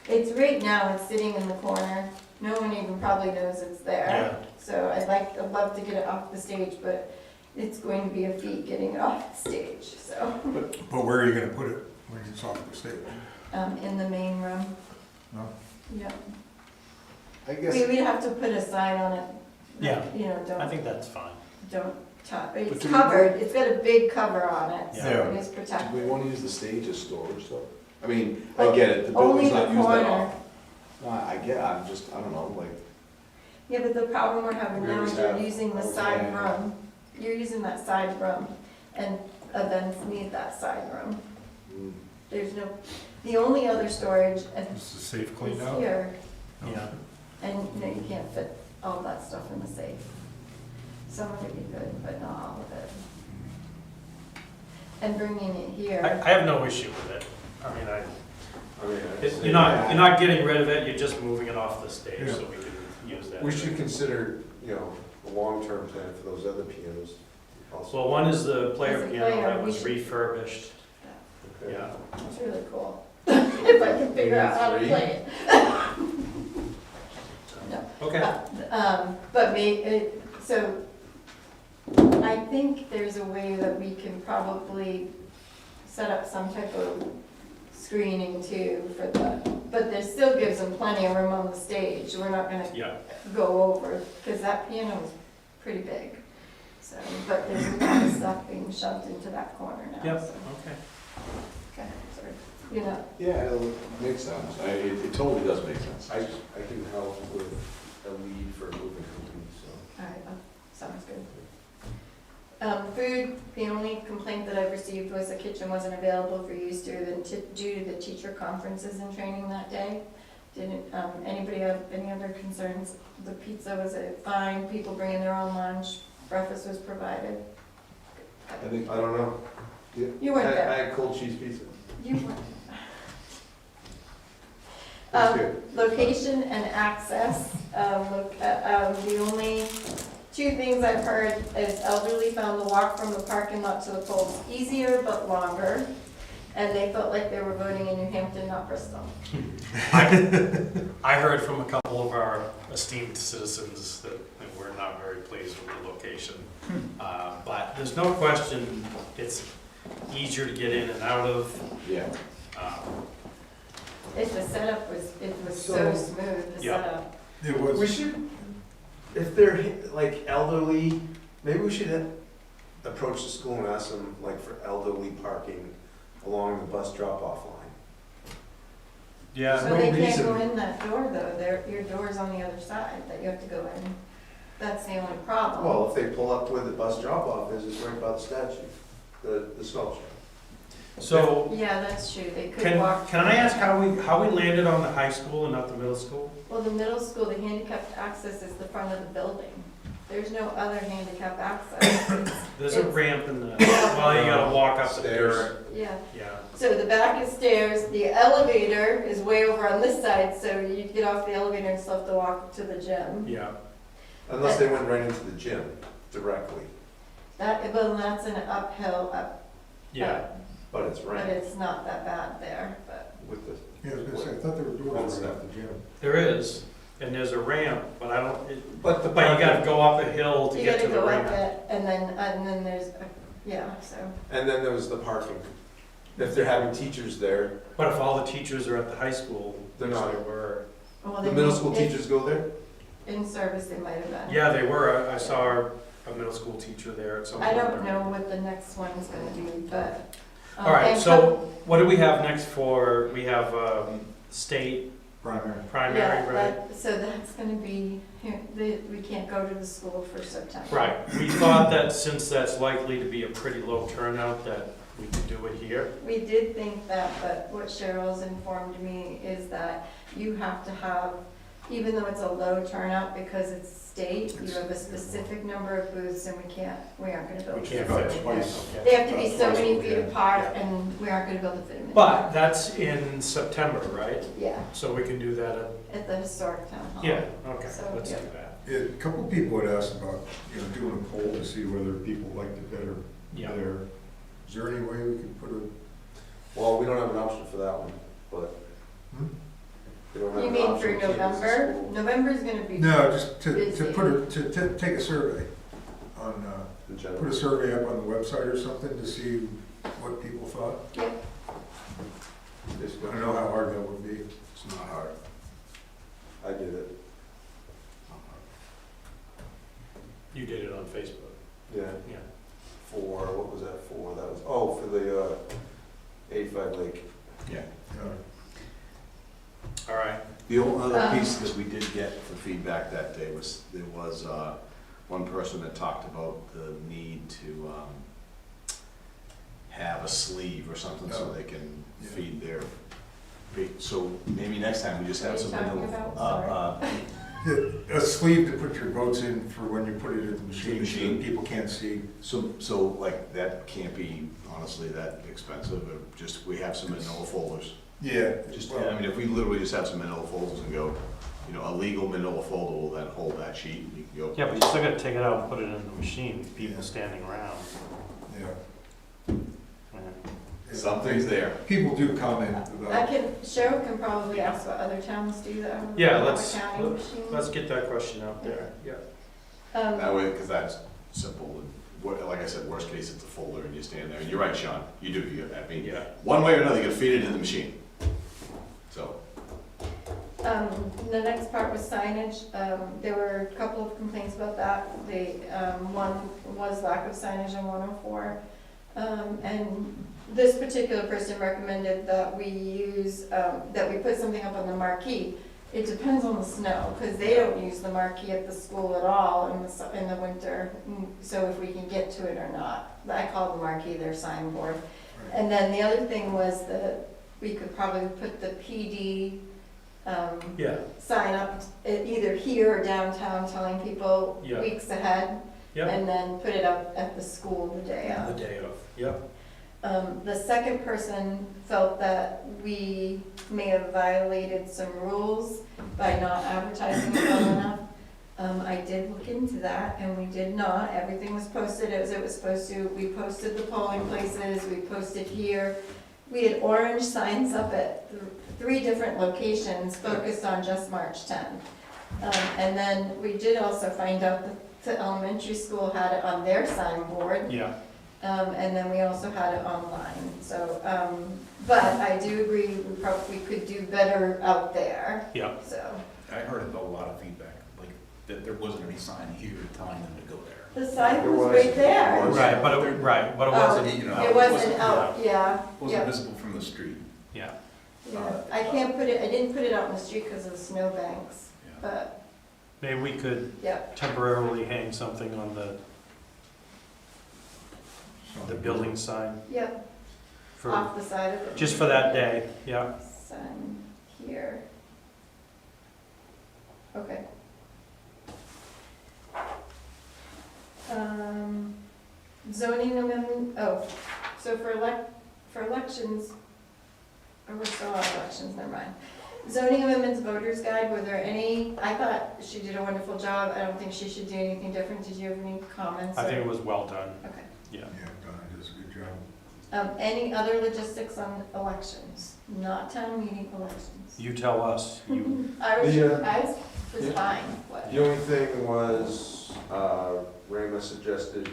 it's right now, it's sitting in the corner, no one even probably knows it's there. Yeah. So I'd love to get it off the stage, but it's going to be a feat getting it off the stage, so, but where are you gonna put it when it's off the stage? in the main room, No? yeah. I guess, We'd have to put a sign on it. Yeah. You know, I think that's fine. don't it's do we- covered, it's got a big cover on it, so Yeah. it is Do we protected. want to use the stage as storage though? I mean, I get it, the Only building's the not used that corner. often. No, I get, I don't know, like, Yeah, but the problem we're having We now always is you're have. using the Always side have. room. You're using that side room, and events need that side room. mm, There's no, the only other storage is This is safe clean out? here, Yeah. and you can't fit all that stuff in the safe. Some of it you could, but not all of it. And bringing it I here, have no issue with it. I mean, I mean, I'd say you're not getting rid of it, you're just moving it off the stage so we can use that. we should consider, you know, a long-term plan for those other pianos also. Well, one is the player As a piano player, that we was should- refurbished, Okay. yeah. it's really cool. If I can figure out how to Three? play it. No. Okay. But so I think there's a way that we can probably set up some type of screening too for but there still gives them plenty of room on the stage. We're not gonna Yeah, go over, because that piano is pretty big. So, but there's a lot of stuff being shoved into that corner now. yep, so, okay. okay, sorry. You know, yeah, it makes sense. It totally does make sense. I can help with a lead for a moving company, so. all right, sounds good. Food, the only complaint that I've received was the kitchen wasn't available for use due to the teacher conferences and training that day. Didn't, anybody have any other concerns? The pizza was fine, people bringing their own lunch, breakfast was provided. I think, I don't know. You weren't I there. had cold cheese pizza. You weren't. That's good. Location and access, the only two things I've heard is elderly found the walk from the parking lot to the polls easier but longer, and they felt like they were voting in New Hampton, not Bristol. I heard from a couple of our esteemed citizens that we're not very pleased with the location. But there's no question, it's easier to get in and out of. yeah. The setup was so So- smooth, the Yeah. setup. It was. We should, if they're like elderly, maybe we should approach the school and ask them like for elderly parking along the bus drop-off line. Yeah, So no they can't reason. go in that door though, your door's on the other side that you have to go in. That's the only problem. Well, if they pull up where the bus drop-off is, it's right by the statue, the sculpture. so Yeah, that's true, they could walk. can I ask how we landed on the high school and not the middle school? Well, the middle school, the handicapped access is the front of the building. There's no other handicapped access. There's a It's- ramp in the, well, you gotta walk up the Stairs. dirt, Yeah, yeah. so the back is stairs, the elevator is way over on this side, so you get off the elevator and still have to walk to the gym. Yeah, Unless they went right into the gym directly, Well, that's an uphill, yeah. but it's but ranked it's not that bad there, but. with the. Yeah, I was gonna say, I thought there were doors right off the gym. There is, and there's a ramp, but I don't, But the. but you gotta go up a hill to You get to gotta the go up ramp. it, and then there's, yeah, so. And then there was the parking. If they're having teachers there, But if all the teachers are at the high school, They're which not. they were. Well, the they middle may- school if teachers go there? In service, they might have been. Yeah, they were, I saw a middle school teacher there at some point. I don't know what the next one is gonna be, but. All right, and so what do we have next for, we have state Primary. primary, Yeah, right? so that's gonna be, we can't go to the school for September. Right, we thought that since that's likely to be a pretty low turnout, that we could do it here. We did think that, but what Cheryl's informed me is that you have to have, even though it's a low turnout, because it's state, you have a specific number of booths and we aren't gonna build. We can't About fit it. twice. They have to be so Twice many what we feet had. apart Yeah. and we aren't gonna be able to fit them in. But that's in September, right? Yeah, So we can do that at the historic town hall. yeah, okay, So, let's do yeah. that. Yeah, a couple of people had asked about, doing a poll to see whether people liked it better Yeah. there. Is there any way we could put a, Well, we don't have an option for that one, but. Hmm? We don't have You an mean option for to keep it as a November? school November's gonna be. no, just to Busy. put to take a survey on, in put general. a survey up on the website or something to see what people thought. I don't know how hard that would be. It's not hard. I did it, You did it on Facebook, yeah. yeah. Red Lake. Yeah. All right. The only other piece that we did get for feedback that day was, there was one person that talked about the need to have a sleeve or something so they can Yeah. feed their, so maybe next time we just have What are some you talking vanilla. about? A sleeve to put your votes in for when you put it in the machine, so machine. that people can't see. So like, that can't be honestly that expensive, or just, we have some manila folders. Yeah. Just, well, I mean, if we literally just have some manila folders and go, you know, a legal manila folder will then hold that sheet, and you can go. Yeah, but you still gotta take it out and put it in the machine, people standing around. Yeah. Yeah. Something's there. People do comment I about, can, Cheryl can probably ask what other towns do that have Yeah, a let's, counting machine. let's get that question out there, yeah. That way, because that's simple, and like I said, worst case, it's a folder and you stand there, and you're right, Sean, you do, I mean, Yeah. one way or another, you gotta feed it in the machine. So, The next part was signage. There were a couple of complaints about that. One was lack of signage on 104. And this particular person recommended that we use, that we put something up on the marquee. It depends on the snow, because they don't use the marquee at the school at all in the winter. So if we can get to it or not. I call the marquee their signboard. And then the other thing was that we could probably put the PD Yeah, sign up either here or downtown telling people Yeah. weeks ahead. yeah, And then put it up at the school the day the of. day of, yep. The second person felt that we may have violated some rules by not advertising it well enough. I did look into that, and we did not. Everything was posted as it was supposed to. We posted the polling places, we posted here. We had orange signs up at 3 different locations focused on just March 10th. And then we did also find out that the elementary school had it on their signboard. Yeah, And then we also had it online, so, but I do agree, we probably could do better out there, yeah. so. I heard a lot of feedback, like, that there wasn't any sign here telling them to go there. The sign There was was- right there. there was- Right, but it Oh, wasn't, you know, It wasn't out, yeah, Wasn't yeah, visible from the street. yeah. yeah. I can't put it, I didn't put it out in the street because of the snowbanks, Yeah. but, Maybe we could yep, temporarily hang something on the building sign yep, for, off the side of it. just for that day, yeah. Sign here. Okay. Zoning amendment, so for elections, or we're still on elections, never mind. Zoning amendments voters guide, were there any, I thought she did a wonderful job, I don't think she should do anything different, did you have any comments? I think or- it was well done, Okay. yeah. yeah, Donna does a good job. Any other logistics on elections, not town meeting elections? You tell us, you, I was, The, I was yeah. fine, what? The only thing was, Rama suggested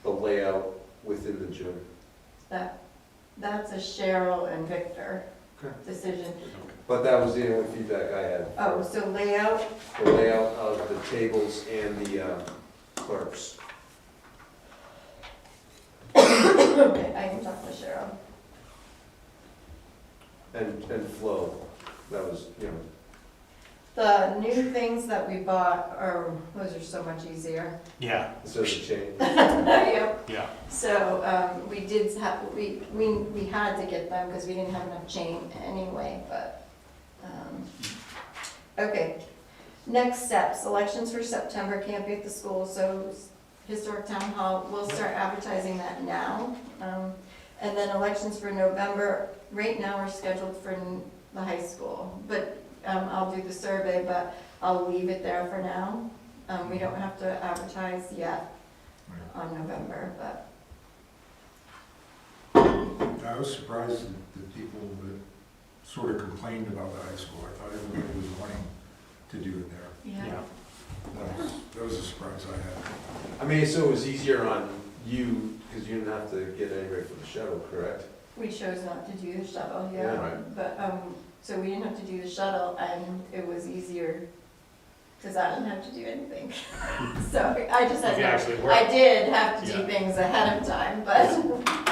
the layout within the gym. That's a Cheryl and Victor Okay. decision. But that was the only feedback I had. Oh, so layout, The layout of the tables and the clerks. okay, I can talk to Cheryl. And flow, that was, you know, The new things that we bought those are so much easier. yeah, instead of chain. Yep. yeah. So, we did have, we had to get them because we didn't have enough chain anyway, but, okay. Next steps, elections for September can't be at the school, so Historic Town Hall, we'll start advertising that now. And then elections for November, right now are scheduled for the high school, but I'll do the survey, but I'll leave it there for now. We don't have to advertise yet on November, but I was surprised at the people that sort of complained about the high school. I thought everybody was wanting to do it there. yeah. That was a surprise I had. I mean, so it was easier on you, because you didn't have to get anybody for the shuttle, correct? We chose not to do the shuttle, Yeah, yeah. right. But, so we didn't have to do the shuttle and it was easier because I didn't have to do anything. So I just had If you actually to, work. I did have to do Yeah. things ahead of time, but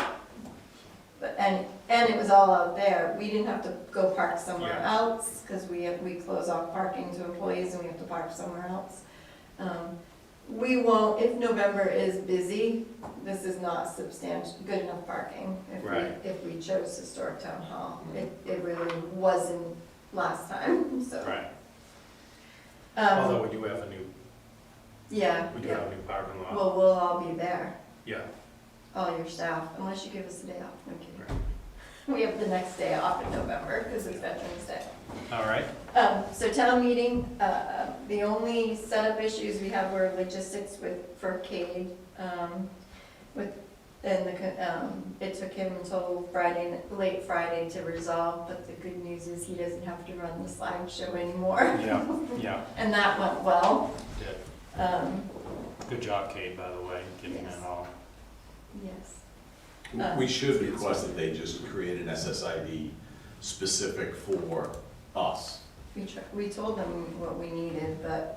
And it was all out there. We didn't have to go park somewhere Yeah. else, because we close off parking to employees and we have to park somewhere else. We won't, if November is busy, this is not good enough parking Right. if we chose Historic Town Hall. It really wasn't last time, so. Right. Um, Although we do have a new, Yeah, we do yeah. have a new parking lot. Well, we'll all be there, Yeah. all your staff, unless you give us a day off, no kidding. Right. We have the next day off in November, because it's Veterans Day. All right. So town meeting, the only setup issues we have were logistics for Cade. It took him until late Friday to resolve, but the good news is he doesn't have to run the slideshow anymore. Yeah, yeah, And that went well. did. Good job, Kate, by the way, getting Yes. that all. Yes. We should request that they just create an SSID specific for us. We told them what we needed, but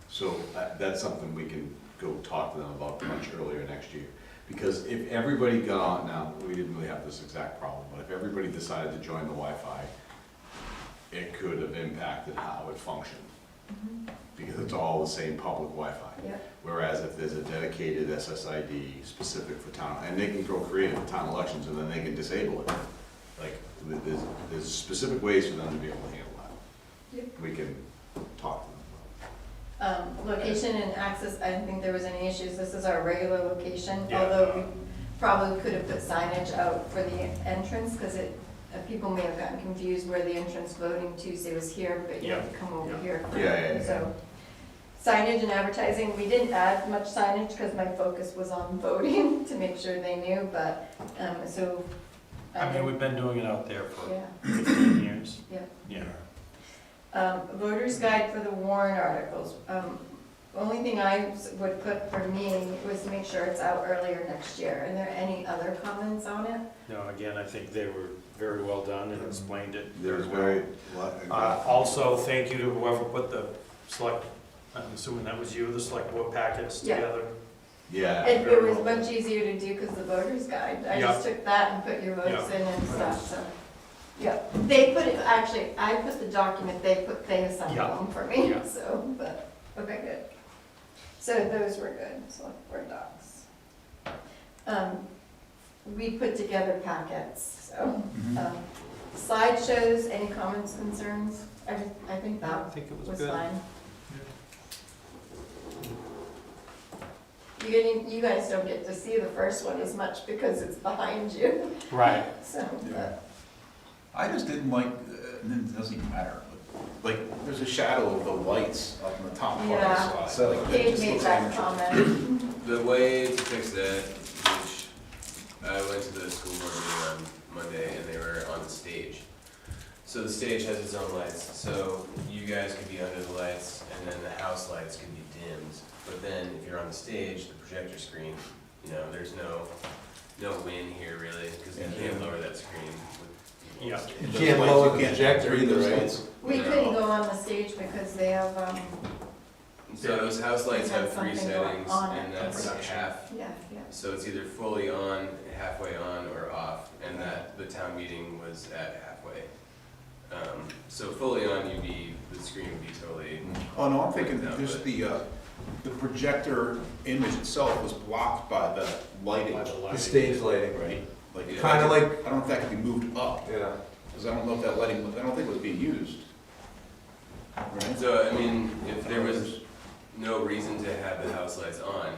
So that's something we can go talk to them about much earlier next year. Because if everybody got on, now, we didn't really have this exact problem, but if everybody decided to join the Wi-Fi, it could have impacted how it functioned, because it's all the same public Wi-Fi. yeah. Whereas if there's a dedicated SSID specific for town, and they can go create it for town elections, and then they can disable it. Like, there's specific ways for them to be able to handle that. Yep. We can talk to them Location and access, I didn't think there was any issues. This is our regular location, Yeah. although we probably could have put signage out for the entrance, because people may have gotten confused where the entrance voting Tuesday was here, but you have to come over Yeah. here. for Yeah, it. yeah, yeah. So signage and advertising, we didn't add much signage because my focus was on voting to make sure they knew, but, so. I mean, we've been doing it out there for Yeah. 15 years. Yeah. Yeah. Voter's guide for the warrant articles. Only thing I would put for me was to make sure it's out earlier next year. Are there any other comments on it? No, again, I think they were very well done and explained it. There's very very, Also, thank you to whoever put the select, I'm assuming that was you, the select board packets Yeah. together. yeah. It was much easier to do because the voter's guide. I just Yeah. took that and put your votes Yeah. in and stuff, so. Yeah, they put it, actually, I put the document, they assembled Yeah. them for me, Yeah. so, but, okay, good. So those were good, select board docs. We put together packets, so, slideshows, any comments, concerns? I think I that think it was was good. fine. You guys don't get to see the first one as much because it's behind you, Right. so, but, I just didn't like, it doesn't even matter, but, like, there's a shadow of the lights up in the top part Yeah. of the slide. Like, that Kate just made looks that amateur. comment. The way to fix that, which I went to the school board meeting on Monday and they were on the stage. So the stage has its own lights, so you guys could be under the lights and then the house lights could be dimmed. But then if you're on the stage, the projector screen, there's no win here really, because you can't lower that screen with people on Yeah. stage. You Those can't lights, lower you the can't projector turn either, those right? lights. We No. couldn't go on the stage because they have, So those house lights They had have three something going settings on and at that's production. half. yeah, yeah. So it's either fully on, halfway on, or off, and that, the town meeting was at halfway. So fully on, the screen would be totally, Oh, no, I'm thinking No, there's but- the projector image itself was blocked by the lighting, By the lighting. The stage lighting, right? Like, Yeah. Kinda like- I don't know if that could be moved up, yeah. because I don't know if that lighting, I don't think it was being used. Right? so, I mean, if there was no reason to have the house lights on,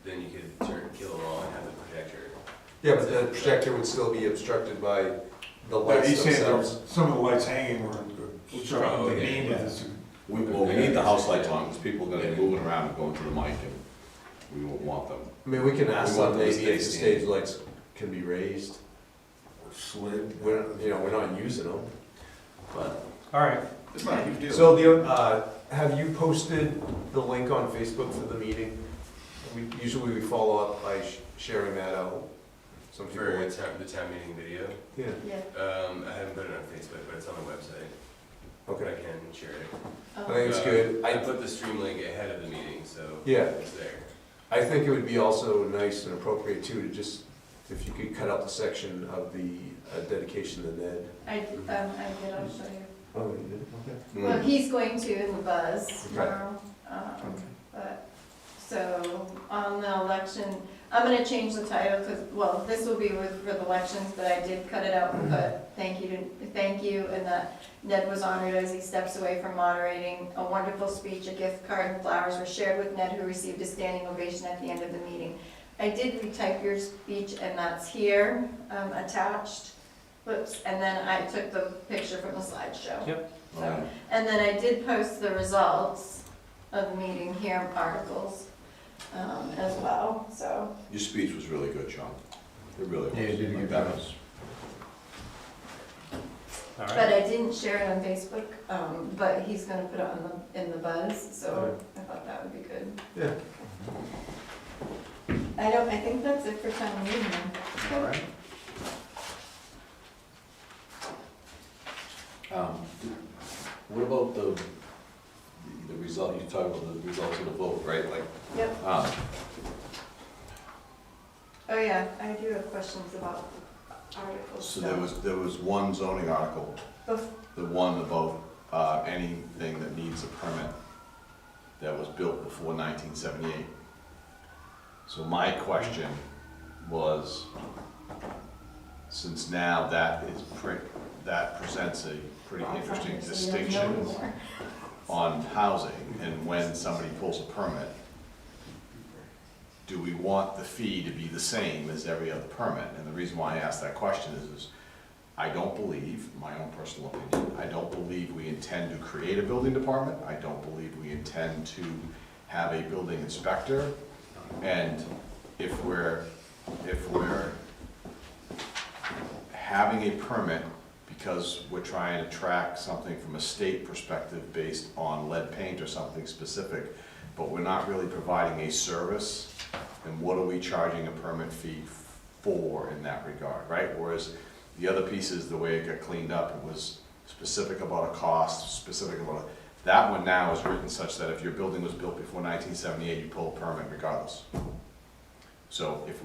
then you could kill them all and have the projector. Yeah, but the projector would still be obstructed by the But lights he's saying themselves. there's some of the lights hanging were obstructing the Okay. beam of this. We need the house lights on, because people are gonna be moving around and going to the mic, and we won't want them. I mean, we can ask We want them them to maybe if the stay stage standing. lights can be raised. Slid. We're not using them, but. All right. It's not a huge deal. So have you posted the link on Facebook for the meeting? Usually we follow up by sharing that out. Some people. For the town meeting video, Yeah, Yeah. I haven't put it on Facebook, but it's on the website. I okay. can share it. I think it's good. I put the stream link ahead of the meeting, so Yeah. it's there. I think it would be also nice and appropriate too, to just If you could cut out the section of the dedication to Ned. I did, I'll show you. Oh, you did? Okay. Well, he's going to in the buzz Okay. tomorrow. But, so, on the election, I'm gonna change the title, because, well, this will be for the elections, but I did cut it out and put thank you, and that Ned was honored as he steps away from moderating. A wonderful speech, a gift card, and flowers were shared with Ned, who received a standing ovation at the end of the meeting. I did retype your speech, and that's here, attached. Whoops, and then I took the picture from the slideshow. Yep. So, and then I did post the results of the meeting here, articles, as well, so. Your speech was really good, Sean. It really was. Yeah, you did a good That job. was- All But right. I didn't share it on Facebook, but he's gonna put it on in the buzz, so I thought that would be good. Yeah. I think that's it for town meeting. All right. What about the result, you talked about the results of the vote, right? Like, Yep, um, oh yeah, I do have questions about articles. so there was one zoning article, Bef- the one about, anything that needs a permit that was built before 1978. So my question was, since now that presents a pretty interesting So you don't know distinction anymore. on housing and when somebody pulls a permit, do we want the fee to be the same as every other permit? And the reason why I ask that question is I don't believe, my own personal opinion, I don't believe we intend to create a building department. I don't believe we intend to have a building inspector. And if we're having a permit because we're trying to track something from a state perspective based on lead paint or something specific, but we're not really providing a service, then what are we charging a permit fee for in that regard, right? Whereas the other pieces, the way it got cleaned up, it was specific about a cost, specific about that one now is written such that if your building was built before 1978, you pull a permit regardless. So if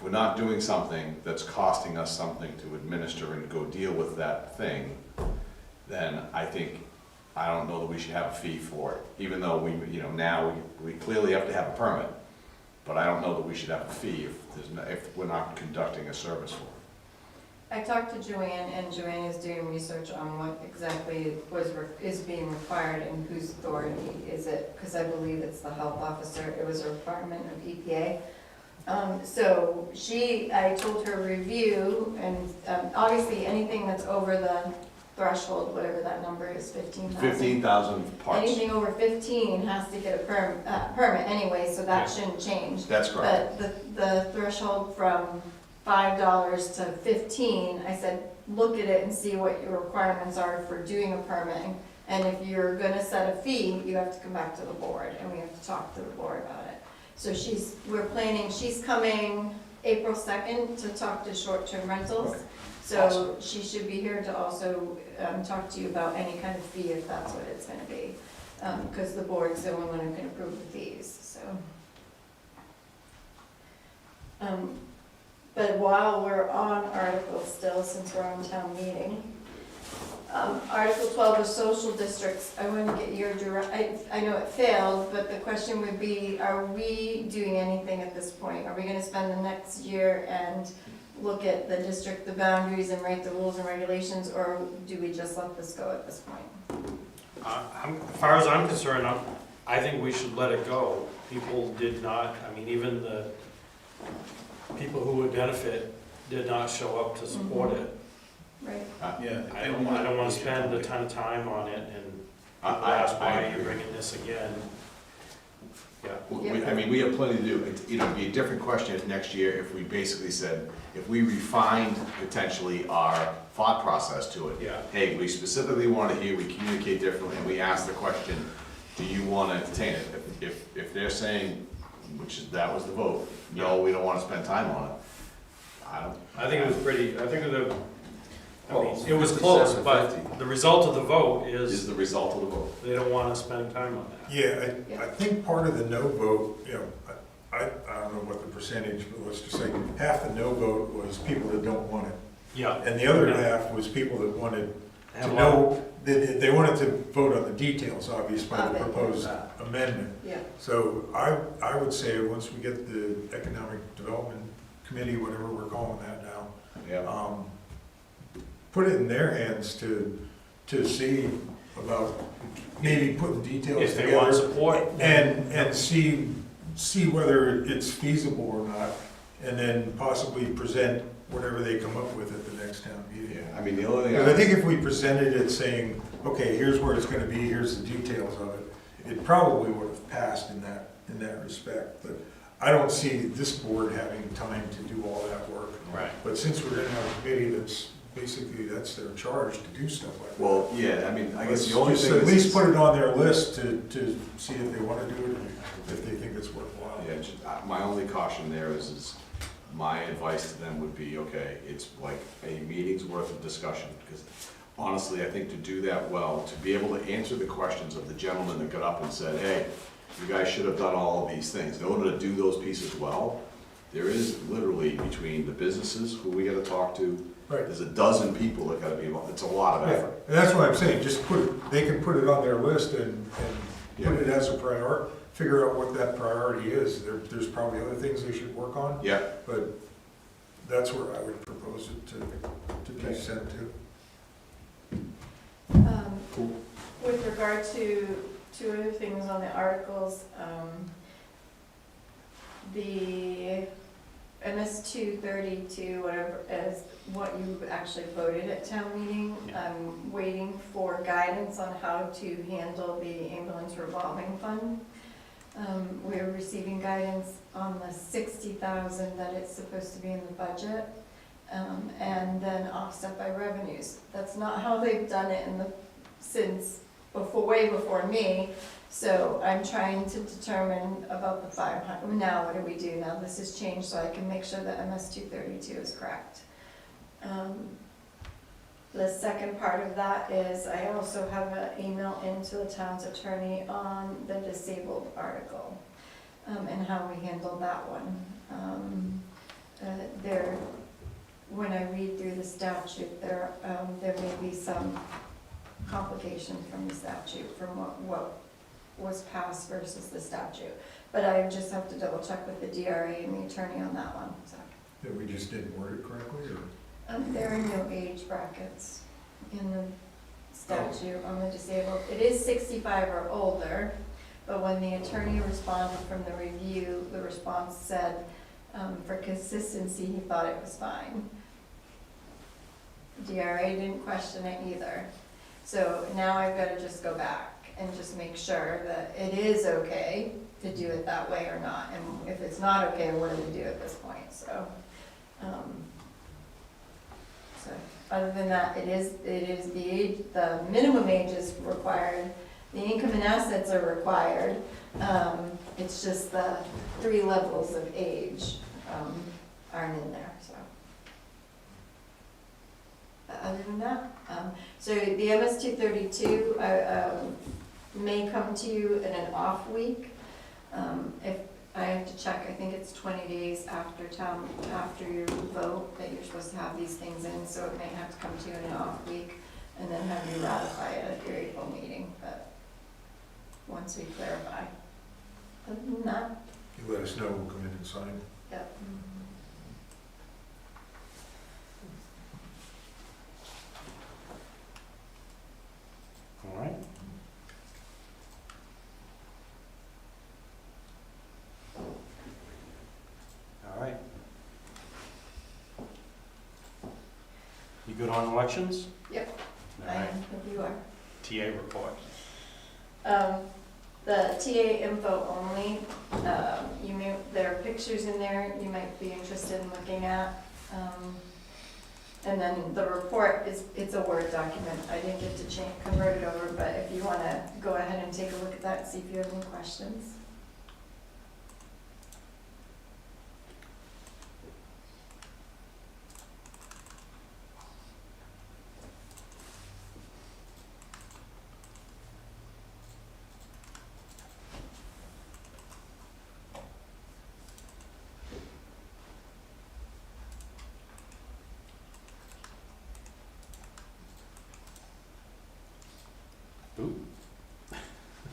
we're not doing something that's costing us something to administer and go deal with that thing, then I don't know that we should have a fee for it, even though now we clearly have to have a permit, but I don't know that we should have a fee if we're not conducting a service for it. I talked to Joanne, and Joanne is doing research on what exactly is being required and whose authority is it, because I believe it's the health officer, it was a requirement of EPA. So I told her review, and obviously anything that's over the threshold, whatever that number is, 15,000. 15,000 parts. Anything over 15 has to get a permit anyway, so that shouldn't change. That's correct. But the threshold from $5 to 15, I said, look at it and see what your requirements are for doing a permit. And if you're gonna set a fee, you have to come back to the board, and we have to talk to the board about it. So she's coming April 2nd to talk to short-term rentals. Okay. So Awesome. she should be here to also talk to you about any kind of fee, if that's what it's gonna be. Because the board's the only one who can approve the fees, so. But while we're on articles still, since we're on town meeting, Article 12 is social districts. I want to get your I know it failed, but the question would be, are we doing anything at this point? Are we gonna spend the next year and look at the district, the boundaries, and write the rules and regulations, or do we just let this go at this point? As far as I'm concerned, I think we should let it go. People did not, even the people who would benefit did not show up to support it. Right. Yeah. I don't want to spend a ton of time on it, and people ask why you're bringing this again. Yeah. We have plenty to do. It'd be a different question if next year, if we basically said, if we refined potentially our thought process to it. Yeah. Hey, we specifically want to hear, we communicate differently, and we ask the question, do you want to entertain it? If they're saying, that was the vote, no, we don't want to spend time on it, I think it was pretty, Well, it was close, 57-50. but the result of the vote is the result of the vote. they don't want to spend time on that. Yeah, I think part of the no vote, I don't know what the percentage, but let's just say half the no vote was people that don't want it. Yeah. And the other half was people that wanted to Have a lot. know, they wanted to vote on the details, obviously, by the Of it. proposed amendment. Yeah. So I would say, once we get the Economic Development Committee, whatever we're calling that now, Yeah, put it in their hands to see about maybe putting details If they want together support. and see whether it's feasible or not, and then possibly present whatever they come up with at the next town meeting. yeah, I mean, the only thing. Because I think if we presented it saying, okay, here's where it's gonna be, here's the details of it, it probably would have passed in that respect. But I don't see this board having time to do all that work. Right. But since we're gonna have a committee that's, basically, that's their charge to do stuff like that. Well, yeah, I mean, I guess Let's the only just thing at is. least put it on their list to see if they wanna do it, if they think it's worthwhile. Yeah, my only caution there is my advice to them would be, okay, it's like a meeting's worth of discussion, because honestly, I think to do that well, to be able to answer the questions of the gentleman that got up and said, hey, you guys should have done all of these things, in order to do those pieces well, there is literally between the businesses who we gotta talk to, Right. there's a dozen people that gotta be involved, it's a lot of Yeah, effort. and that's what I'm saying, just put it, they can put it on their list and put it as a priority, figure out what that priority is. There's probably other things they should work on, Yeah, but that's where I would propose it to be sent to. cool. With regard to two other things on the articles, the MS 232, whatever, is what you actually voted at town meeting. Yeah. I'm waiting for guidance on how to handle the ambulance revolving fund. We're receiving guidance on the 60,000 that it's supposed to be in the budget, and then offset by revenues. That's not how they've done it since before, way before me. So I'm trying to determine about the 500, now what do we do? Now this has changed, so I can make sure that MS 232 is correct. The second part of that is I also have an email into the town's attorney on the disabled article, and how we handle that one. When I read through the statute, there may be some complications from the statute, from what was passed versus the statute. But I just have to double check with the DRA and the attorney on that one, so. That we just didn't word it correctly, or? There are no age brackets in the statute on the disabled. It is 65 or older, but when the attorney responded from the review, the response said, for consistency, he thought it was fine. DRA didn't question it either. So now I've got to just go back and just make sure that it is okay to do it that way or not. And if it's not okay, what do we do at this point? So, other than that, it is the age, the minimum age is required, the income and assets are required. It's just the 3 levels of age aren't in there, so. Other than that, so the MS 232 may come to you in an off week. If I have to check, I think it's 20 days after your vote that you're supposed to have these things in, so it may have to come to you in an off week and then have you ratify it at your April meeting, but once we clarify. Other than that, You let us know, we'll come in and sign. yep. All right. All right. You good on elections? Yep. All I right. am, if you are. TA report. The TA info only, there are pictures in there you might be interested in looking at. And then the report it's a Word document. I didn't get to convert it over, but if you want to go ahead and take a look at that and see if you have any questions.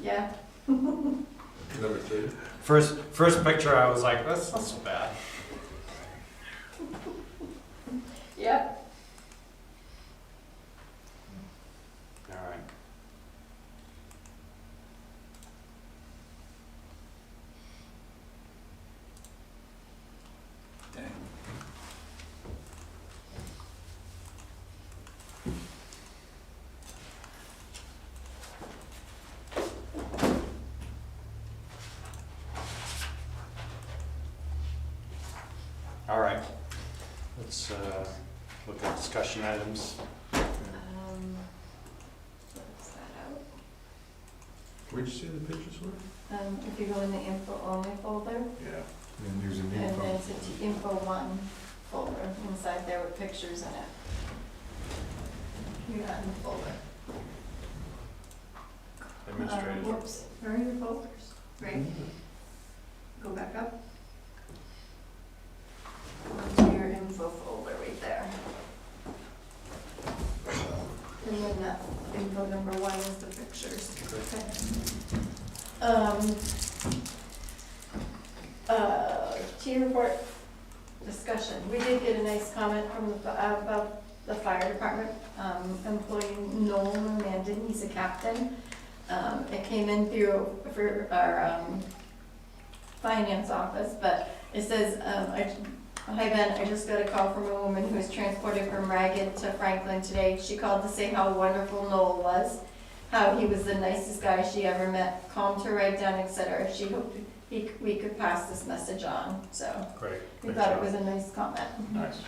Yeah, Number 3. First picture, I was like, that's not so bad. yep. All right. Dang. All right. Let's look at discussion items. Close that out. Where'd you say the pictures were? If you go in the info only folder, Yeah. And there's a new and phone. there's a info one folder inside there with pictures in it. You're not in the folder. Administrative. Whoops, where are your folders? Right, go back up. Go to your info folder right there. And then that info number 1 is the pictures. Team report discussion. We did get a nice comment from about the fire department, employee Noel Mandan, he's a captain. It came in through for our finance office, but it says, hi Ben, I just got a call from a woman who was transported from Ragged to Franklin today. She called to say how wonderful Noel was, how he was the nicest guy she ever met, calmed her right down, etc. She hoped we could pass this message on, so Great. we thought it was a nice comment. Nice.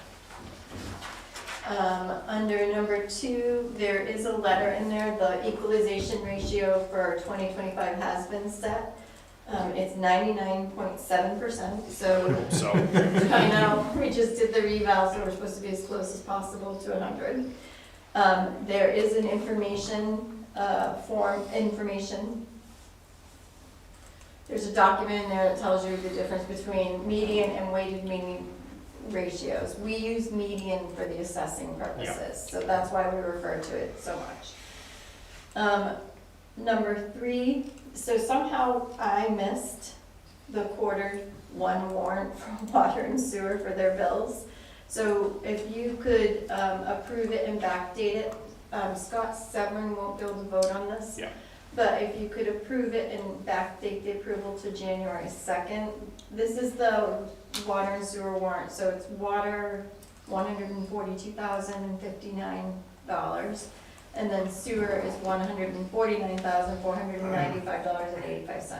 Under number 2, there is a letter in there, the equalization ratio for 2025 has been set. It's 99.7%, so I know, we just did the reval, so we're supposed to be as close as possible to 100. There is an information, there's a document in there that tells you the difference between median and weighted mean ratios. We use median for the assessing purposes, so that's why we refer to it so much. Number 3, so somehow I missed the quarter 1 warrant for water and sewer for their bills. So if you could approve it and backdate it, Scott Severin won't be able to vote on this. Yeah. But if you could approve it and backdate the approval to January 2nd, this is the water and sewer warrant, so it's water, $142,059, and then sewer is $149,495.85.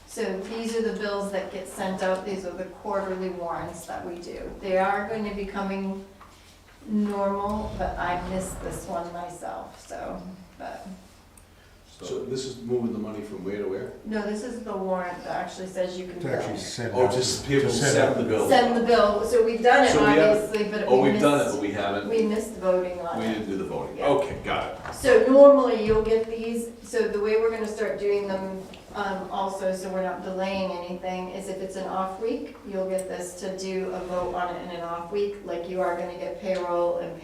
So these are the bills that get sent out, these are the quarterly warrants that we do. They are going to be coming normal, but I missed this one myself, so, but. So this is moving the money from where to where? No, this is the warrant that actually says you can To bill. actually send Oh, out. just people to send the bill. Send the bill, so we've done it So we haven't- obviously, but Oh, we we've done it, missed, but we haven't, we missed voting on we it. didn't do the voting. Yeah. Okay, got it. So normally you'll get these, so the way we're gonna start doing them, also, so we're not delaying anything, is if it's an off week, you'll get this to do a vote on it in an off week, like you are gonna get payroll and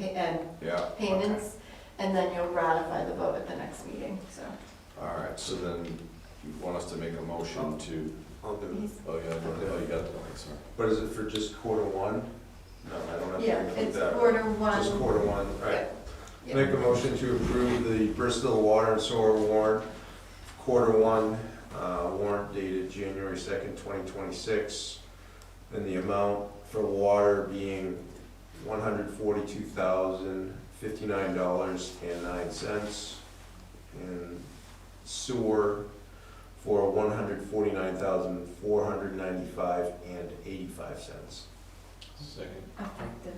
Yeah. payments, and then you'll ratify the vote at the next meeting, so. All right, so then you want us to make a motion to, I'll do it. oh, yeah, oh, you got the link, sorry. But is it for just quarter 1? No, I don't have to Yeah, include it's that. quarter 1. Just quarter 1, right. Yeah. Make a motion to approve the Bristol water and sewer warrant, quarter 1, warrant dated January 2nd, 2026, and the amount for water being $142,059.09, and sewer for $149,495.85. Second. Effective.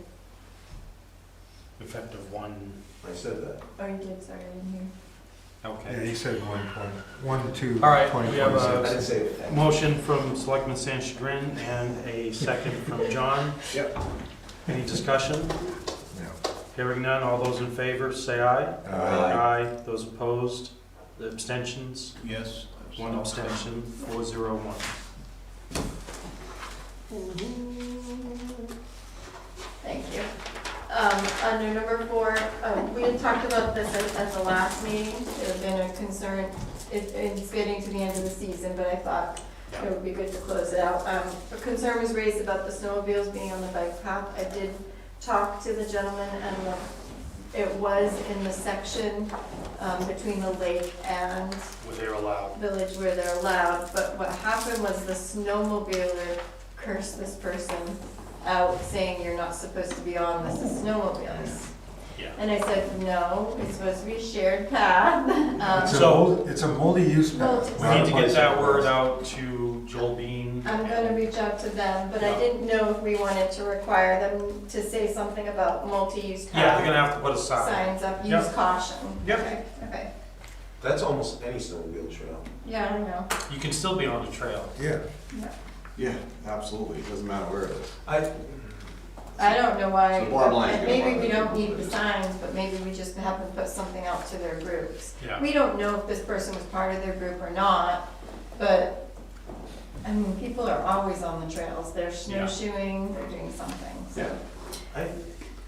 Effective 1, I said that. Oh, you did, sorry, I didn't hear. Yeah, okay. he said 1 2 All right, we have I didn't 2026. say it. Motion from Selectman Sanchagrin and a second from John. Yep. Any discussion? No. Hearing none, all those in favor, say aye. Aye. Aye. Those opposed, the abstentions, Yes. 1 abstention, 401. Thank you. Under number 4, we had talked about this at the last meeting. There had been a concern it's getting to the end of the season, but I thought it would be good to close it out. A concern was raised about the snowmobiles being on the bike path. I did talk to the gentleman, and it was in the section between the lake and Were they allowed? village where they're allowed, but what happened was the snowmobiler cursed this person out, saying you're not supposed to be on this is snowmobiles. Yeah. And I said, no, it's supposed to be a shared path. It's a multi-use path. We need to get that word out to Joel Bean. I'm gonna reach out to them, but I Yeah. didn't know if we wanted to require them to say something about multi-use Yeah, they're path. gonna have to put a sign. Signs up, use Yep. caution. Yep. Okay, okay, That's almost any snowmobile trail. yeah, I know. You can still be on the trail. Yeah, Yeah, absolutely, it doesn't matter where it is. I don't know why, So the bottom line is and gonna maybe run we the don't need the business. signs, but maybe we just have them put something out to their groups. Yeah. We don't know if this person was part of their group or not, but, I mean, people are always on the trails, they're snowshoeing, they're doing something, so. Yeah.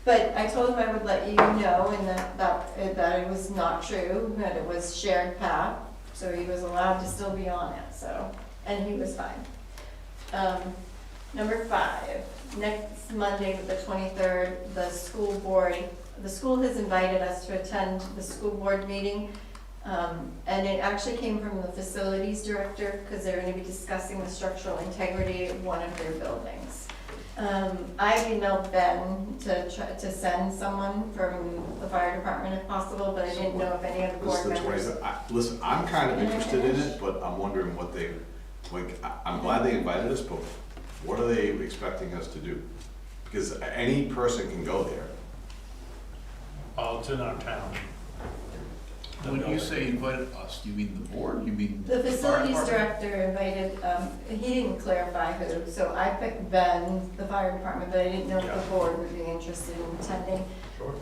But I told him I would let you know, and that it was not true, that it was shared path, so he was allowed to still be on it, so, and he was fine. Number 5, next Monday, the 23rd, the school has invited us to attend the school board meeting. And it actually came from the facilities director, because they're gonna be discussing the structural integrity of one of their buildings. I emailed Ben to send someone from the fire department if possible, but I didn't know if any of the This board is the members. 20th. Listen, I'm kind of interested in it, but I'm wondering what they, like, I'm glad they invited us, but what are they expecting us to do? Because any person can go there. Oh, it's in our town. When you say invited us, you mean the board, you mean? The facilities fire department? director invited, he didn't clarify who, so I picked Ben, the fire department, but I didn't know if Yeah. the board would be interested in attending. Sure.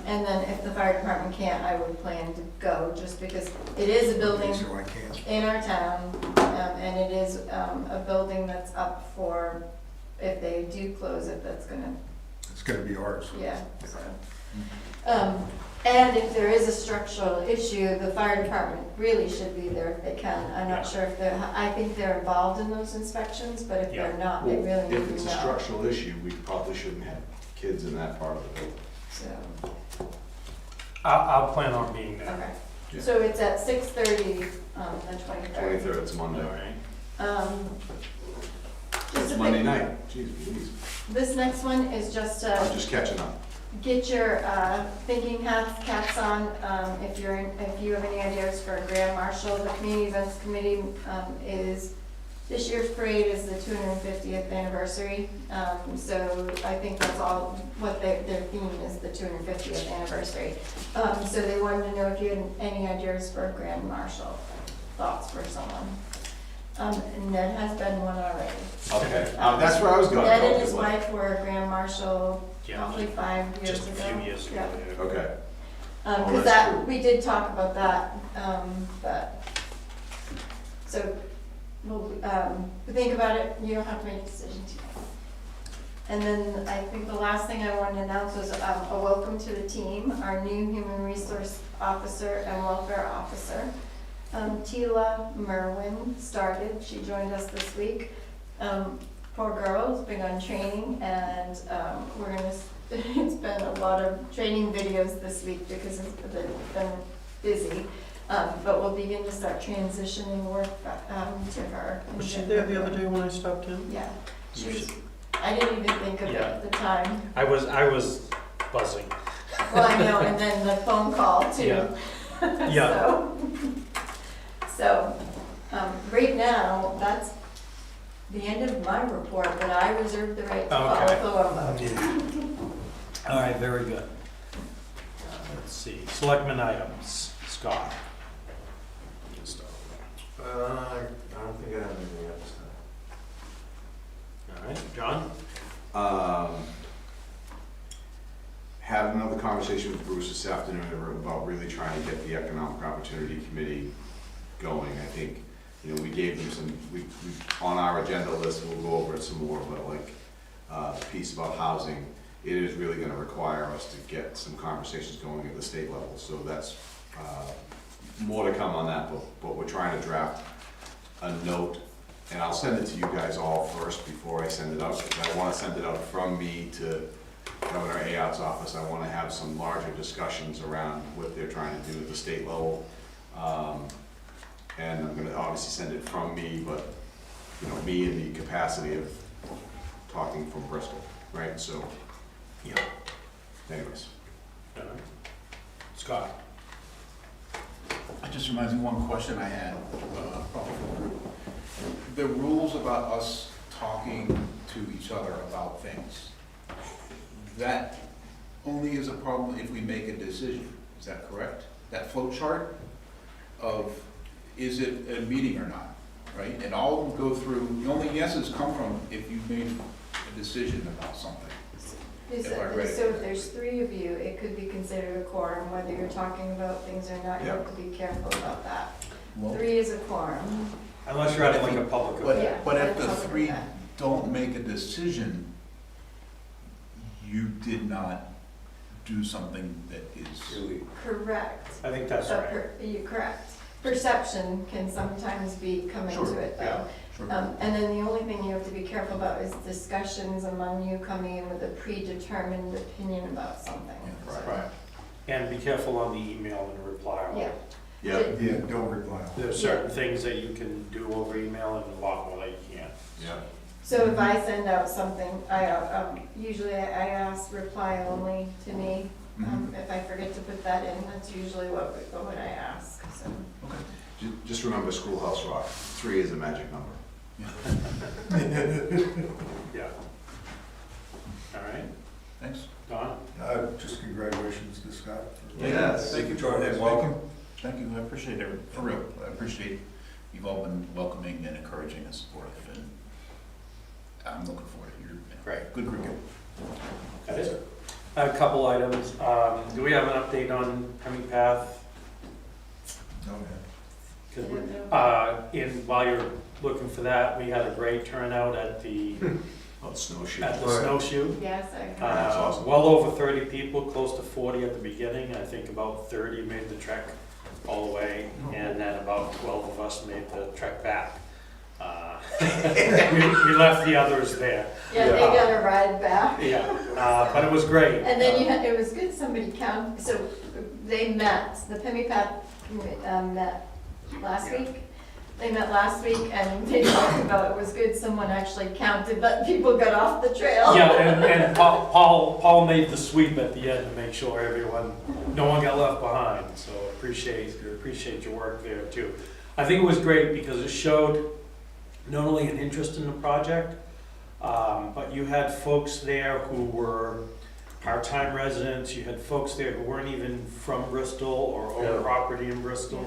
And then if the fire department can't, I would plan to go, just because it is a building so I can't. in our town, and it is a building that's up for, if they do close it, that's gonna, It's gonna be ours. yeah, so. And if there is a structural issue, the fire department really should be there if they can. I'm not sure if I think they're involved in those inspections, but if they're not, they really need If to it's a know. structural issue, we probably shouldn't have kids in that part of the building. So, I'll plan on being there. okay. Yeah. So it's at 6:30, the 23rd. 23rd, it's All Monday. right. Just It's a Monday thing, night, jeez, please. this next one is just I'm just catching up. get your thinking caps on, if you have any ideas for a grand marshal. The community events committee this year's parade is the 250th anniversary. So I think that's all, what their theme is, the 250th anniversary. So they wanted to know if you had any ideas for a grand marshal, thoughts for someone. And Ned has been one already. Okay, that's where I was going. Ned and his wife were a grand marshal Yeah, probably 5 years just ago. a few years ago. Yeah. yeah. Okay, Because that's cool. we did talk about that, but, so, we'll, think about it, you don't have to make a decision tonight. And then I think the last thing I wanted to announce was, a welcome to the team, our new human resource officer and welfare officer. Tila Merwin started, she joined us this week. Poor girl has been on training, and we're gonna, it's been a lot of training videos this week because they've been busy. But we'll begin to start transitioning work to her. Was she there the other day when I stopped in? Yeah, she was, I didn't even think of it at the time. I was buzzing. Well, I know, and then the phone call too. Yeah. Yeah. So, right now, that's the end of my report, but I reserve the right to call Okay. if a vote. Yeah. All right, very good. Let's see, selectmen items, Scott. You can start with I don't think I have anything else. that. All right, John? Had another conversation with Bruce this afternoon about really trying to get the Economic Opportunity Committee going. I think, you know, we gave them some, we on our agenda list, we'll go over it some more, but like, the piece about housing, it is really gonna require us to get some conversations going at the state level, so that's, more to come on that, but we're trying to draft a note, and I'll send it to you guys all first before I send it out, because I wanna send it out from me to Governor Ayotte's office. I wanna have some larger discussions around what they're trying to do at the state level. And I'm gonna obviously send it from me, but, you know, me in the capacity of talking from Bristol, right? So, Yeah. anyways. All right. Scott? It just reminds me of one question I had, probably for the group. The rules about us talking to each other about things, that only is a problem if we make a decision, is that correct? That flow chart of, is it a meeting or not, right? And all will go through, the only yeses come from if you've made a decision about something. If I read it So if there's three of you, it could be considered a quorum, whether you're talking about things or not, you have to be careful about that. Well, Three is a quorum. Unless you're at like a public event. Yeah, But if that's the public three event. don't make a decision, you did not do something that is. Correct. I think that's right. You're correct. Perception can sometimes be come into Sure, it though. yeah. Sure. And then the only thing you have to be careful about is discussions among you coming in with a predetermined opinion about something. Yeah, So, Right. And be careful on the email and reply. Yeah. Yeah, Yeah, don't reply. There's certain things that you can do over email and a lot more that you can't. yeah. So if I send out something, usually I ask reply only to me. If I forget to put that in, that's usually what I ask, so. Just remember Schoolhouse Rock, 3 is a magic number. Yeah. All right, Thanks. Don? Just congratulations to Scott. Yes. Thank you. And welcome. Thank you, I appreciate it, for real, I appreciate you've all been welcoming and encouraging and supportive, and I'm looking forward to your, Great. good group. That is it. A couple items. Do we have an update on Hemming Path? Okay. 'Cause while you're looking for that, we had a great turnout at the Snowshoe. Yes, snowshoe. That's awesome. Well over 30 people, close to 40 at the beginning. I think about 30 made the trek all the way, and then about 12 of us made the trek back. We left the others there. Yeah, they got a ride back. Yeah, but it was great. And then it was good somebody so they met, the Pemmy Path met last week. They met last week and they talked about it was good someone actually counted that people got off the trail. Yeah, and Paul made the sweep at the end to make sure no one got left behind, so appreciate your work there too. I think it was great because it showed not only an interest in the project, but you had folks there who were part-time residents, you had folks there who weren't even from Bristol or own property in Bristol,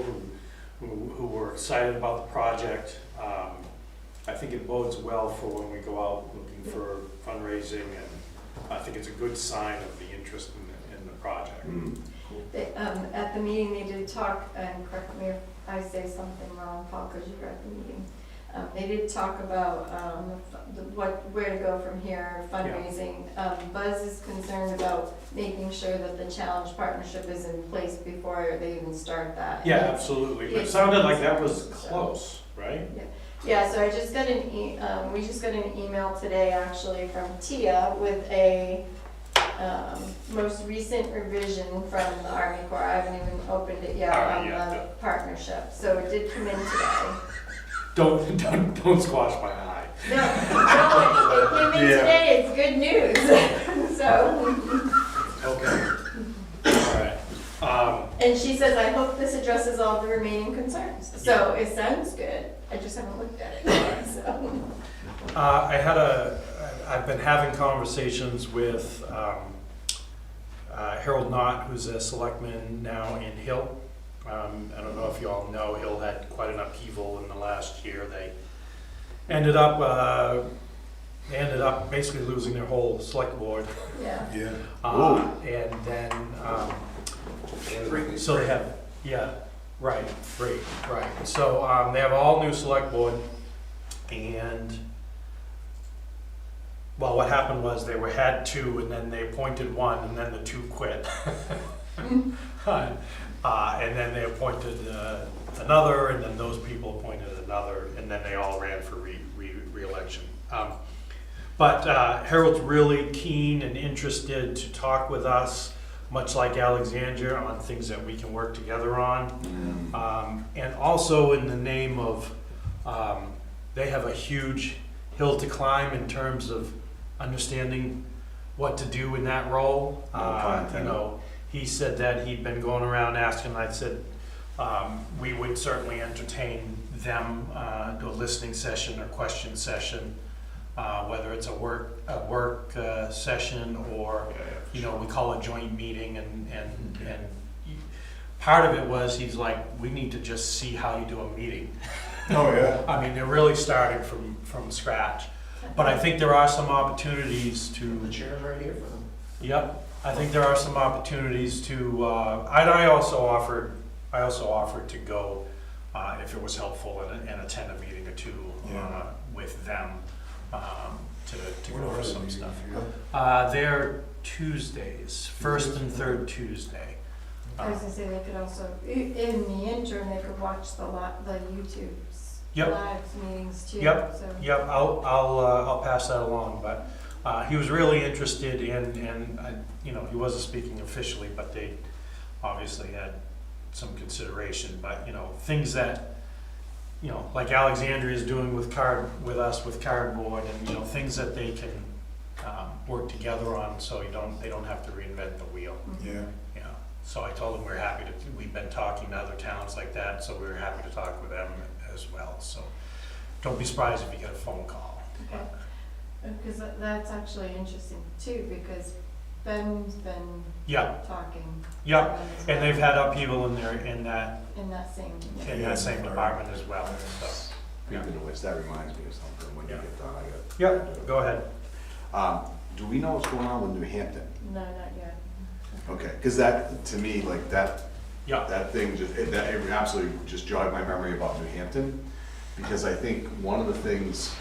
who were excited about the project. I think it bodes well for when we go out looking for fundraising, and I think it's a good sign of the interest in the project. At the meeting, they did talk, and correct me if I say something wrong, Paul, because you were at the meeting. They did talk about where to go from here, fundraising. Buzz is concerned about making sure that the Challenge Partnership is in place before they even start that. Yeah, absolutely, but it sounded like that was close, right? Yeah, so I just got we just got an email today actually from Tia with a most recent revision from the Army Corps. I haven't even opened it yet on the partnership, so it did come in today. Don't squash my eye. No, it came in today, it's good news, so. Okay. All right. And she says, I hope this addresses all the remaining concerns. So it sounds good, I just haven't looked at it, so. I've been having conversations with Harold Knott, who's a selectman now in Hill. I don't know if you all know, Hill had quite an upheaval in the last year. They ended up basically losing their whole select board. Yeah. And then, so they have, three. So they have all new select board, and well, what happened was they had two, and then they appointed one, and then the two quit. And then they appointed another, and then those people appointed another, and then they all ran for re-election. But Harold's really keen and interested to talk with us, much like Alexandria, on things that we can work together on. And also in the name of, they have a huge hill to climb in terms of understanding what to do in that role. No pun You intended. know, he said that he'd been going around asking, I said, we would certainly entertain them, do a listening session or question session, whether it's a work session or, you know, we call it joint meeting, and part of it was, he's like, we need to just see how you do a meeting. Oh, yeah. I mean, they're really starting from scratch. But I think there are some opportunities The to, chair's right here for them. yep, I think there are some opportunities to, I also offered to go, if it was helpful, and attend a meeting or two Yeah. with them, to go What over are the some meetings stuff. here? They're Tuesdays, first and third Tuesday. I was gonna say, they could also, in the interim, they could watch the YouTube's Yep. live meetings too, Yep. so. Yep, I'll pass that along, but he was really interested in, you know, he wasn't speaking officially, but they obviously had some consideration, but, you know, things that, you know, like Alexandria is doing with us with cardboard, and, you know, things that they can work together on, so they don't have to reinvent the wheel. Yeah. Yeah, so I told them we're happy to, we've been talking to other towns like that, so we're happy to talk with them as well, so don't be surprised if you get a phone call. Okay. Because that's actually interesting too, because Ben's been Yeah, talking. yeah, to them as and well, they've had upheaval in that, In that same. same department as well, so. Speaking of which, that reminds me of something, when you Yeah. get done, I got. Yeah, go ahead. Do we know what's going on with New Hampton? No, not yet. Okay, because that, to me, like, that Yeah, thing just, it absolutely just jogged my memory about New Hampton, because I think one of the things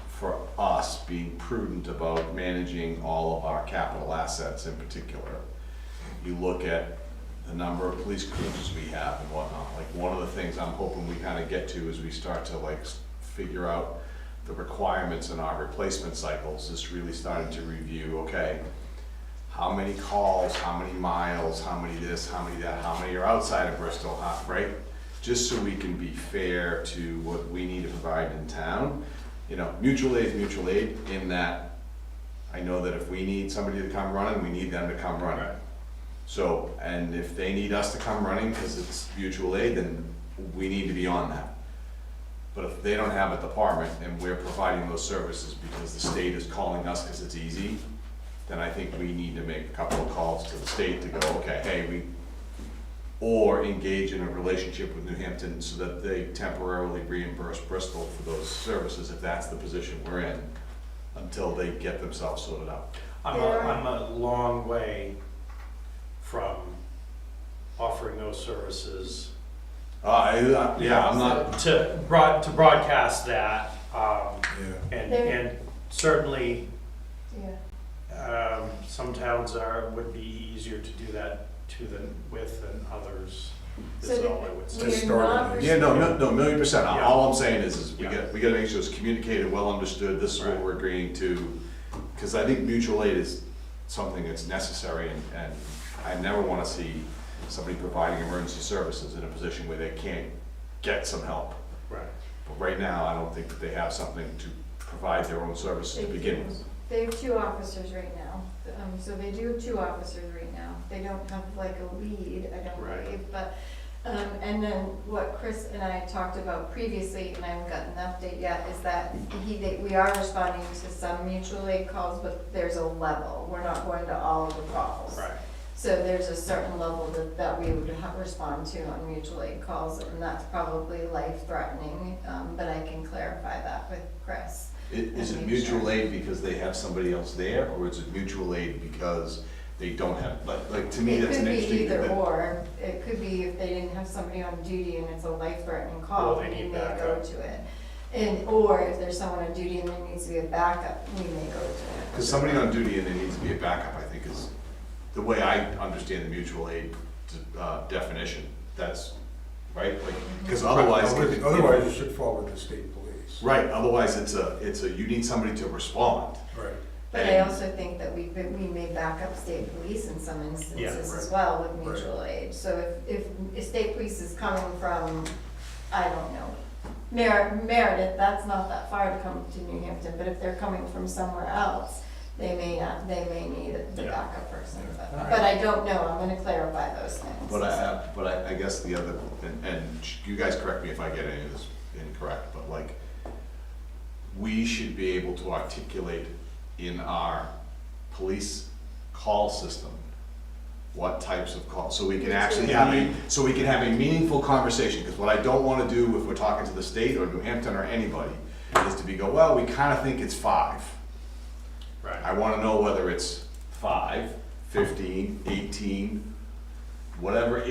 for us being prudent about managing all of our capital assets in particular, you look at the number of police cruisers we have and whatnot, like, one of the things I'm hoping we kind of get to as we start to like figure out the requirements in our replacement cycles, is really starting to review, okay, how many calls, how many miles, how many this, how many that, how many are outside of Bristol, right? Just so we can be fair to what we need to provide in town. You know, mutual aid is mutual aid in that I know that if we need somebody to come running, we need them to come running. right, So, and if they need us to come running because it's mutual aid, then we need to be on that. But if they don't have a department and we're providing those services because the state is calling us because it's easy, then I think we need to make a couple of calls to the state to go, okay, hey, or engage in a relationship with New Hampton so that they temporarily reimburse Bristol for those services if that's the position we're in, until they get themselves sorted out. I'm a long way from offering those services Yeah, I'm not, to broadcast that, Yeah. and certainly, Yeah. some towns would be easier to do that with than others, So is all I would Just say. We're started not. it. yeah, no, 1,000,000%. Yeah. All I'm saying is we Yeah. gotta make sure it's communicated, well understood, this is what Right. we're agreeing to. Cause I think mutual aid is something that's necessary, and I never wanna see somebody providing emergency services in a position where they can't get some help. Right. But right now, I don't think that they have something to provide their own services to begin with. They have 2 officers right now, so they do have 2 officers right now. They don't have like a lead, I don't Right. believe, but, and then what Chris and I talked about previously, and I haven't gotten an update yet, is that we are responding to some mutual aid calls, but there's a level. We're not going to all of the calls. Right. So there's a certain level that we would respond to on mutual aid calls, and that's probably life-threatening, but I can clarify that with Chris. Is it mutual aid because they have somebody else there, or is it mutual aid because they don't have, like, to me, that's an interesting. It could be either or. It could be if they didn't have somebody on duty and it's a life-threatening call, Well, they we need may go backup. to it. Or if there's someone on duty and there needs to be a backup, we may go to it. Because somebody on duty and there needs to be a backup, I think is the way I understand the mutual aid definition, that's, right? Like, because otherwise. Otherwise, it should fall with the state police. Right, otherwise it's a, you need somebody to respond. Right. But I also think that we may back up state police in some instances Yeah, as right. well with mutual aid. So if state police is coming from, I don't know, Meredith, that's not that far to come to New Hampton, but if they're coming from somewhere else, they may need the Yeah. backup person. All right. But I don't know, I'm gonna clarify those things. But I guess the other, and you guys correct me if I get any of this incorrect, but like, we should be able to articulate in our police call system what types of calls, so we can actually have a meaningful conversation, because what I don't wanna do if we're talking to the state or New Hampton or anybody, is to be we kinda think it's 5. Right. I wanna know whether it's 5, 15, 18, whatever it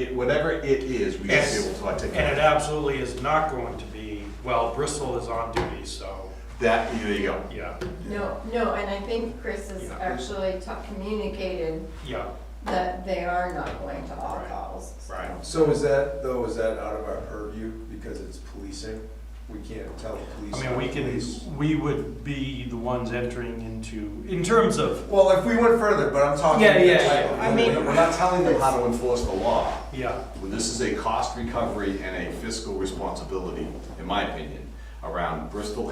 is, we should be able to articulate. And it absolutely is not going to be, well, Bristol is on duty, so, That, there you go. yeah, No, and I think Chris has Yeah. actually communicated yeah, that they are not going to all Right. calls. right. So is that out of our purview because it's policing? We can't tell the police. I mean, we would be the ones entering into, in terms of, Well, if we went further, but I'm talking. Yeah. I mean- We're not telling them how to enforce the law. yeah, This is a cost recovery and a fiscal responsibility, in my opinion, around Bristol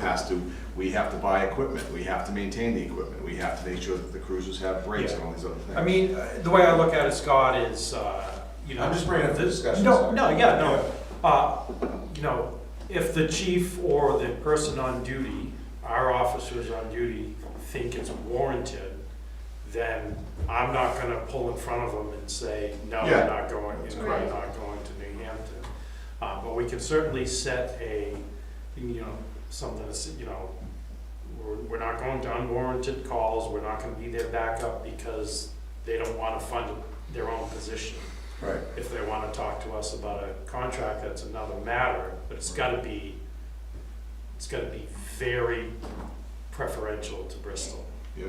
we have to buy equipment, we have to maintain the equipment, we have to make sure that the cruisers have brakes and all these other things. I mean, the way I look at it, Scott, is, you know. I'm just bringing up the discussion. No, you know, if the chief or the person on duty, our officers on duty, think it's warranted, then I'm not gonna pull in front of them and say, no, Yeah. you're not going, you're Right. not going to New Hampton. But we can certainly set a, you know, something, you know, we're not going to unwarranted calls, we're not gonna be their backup because they don't wanna fund their own position. Right. If they wanna talk to us about a contract, that's another matter, but it's gotta be very preferential to Bristol. Yeah,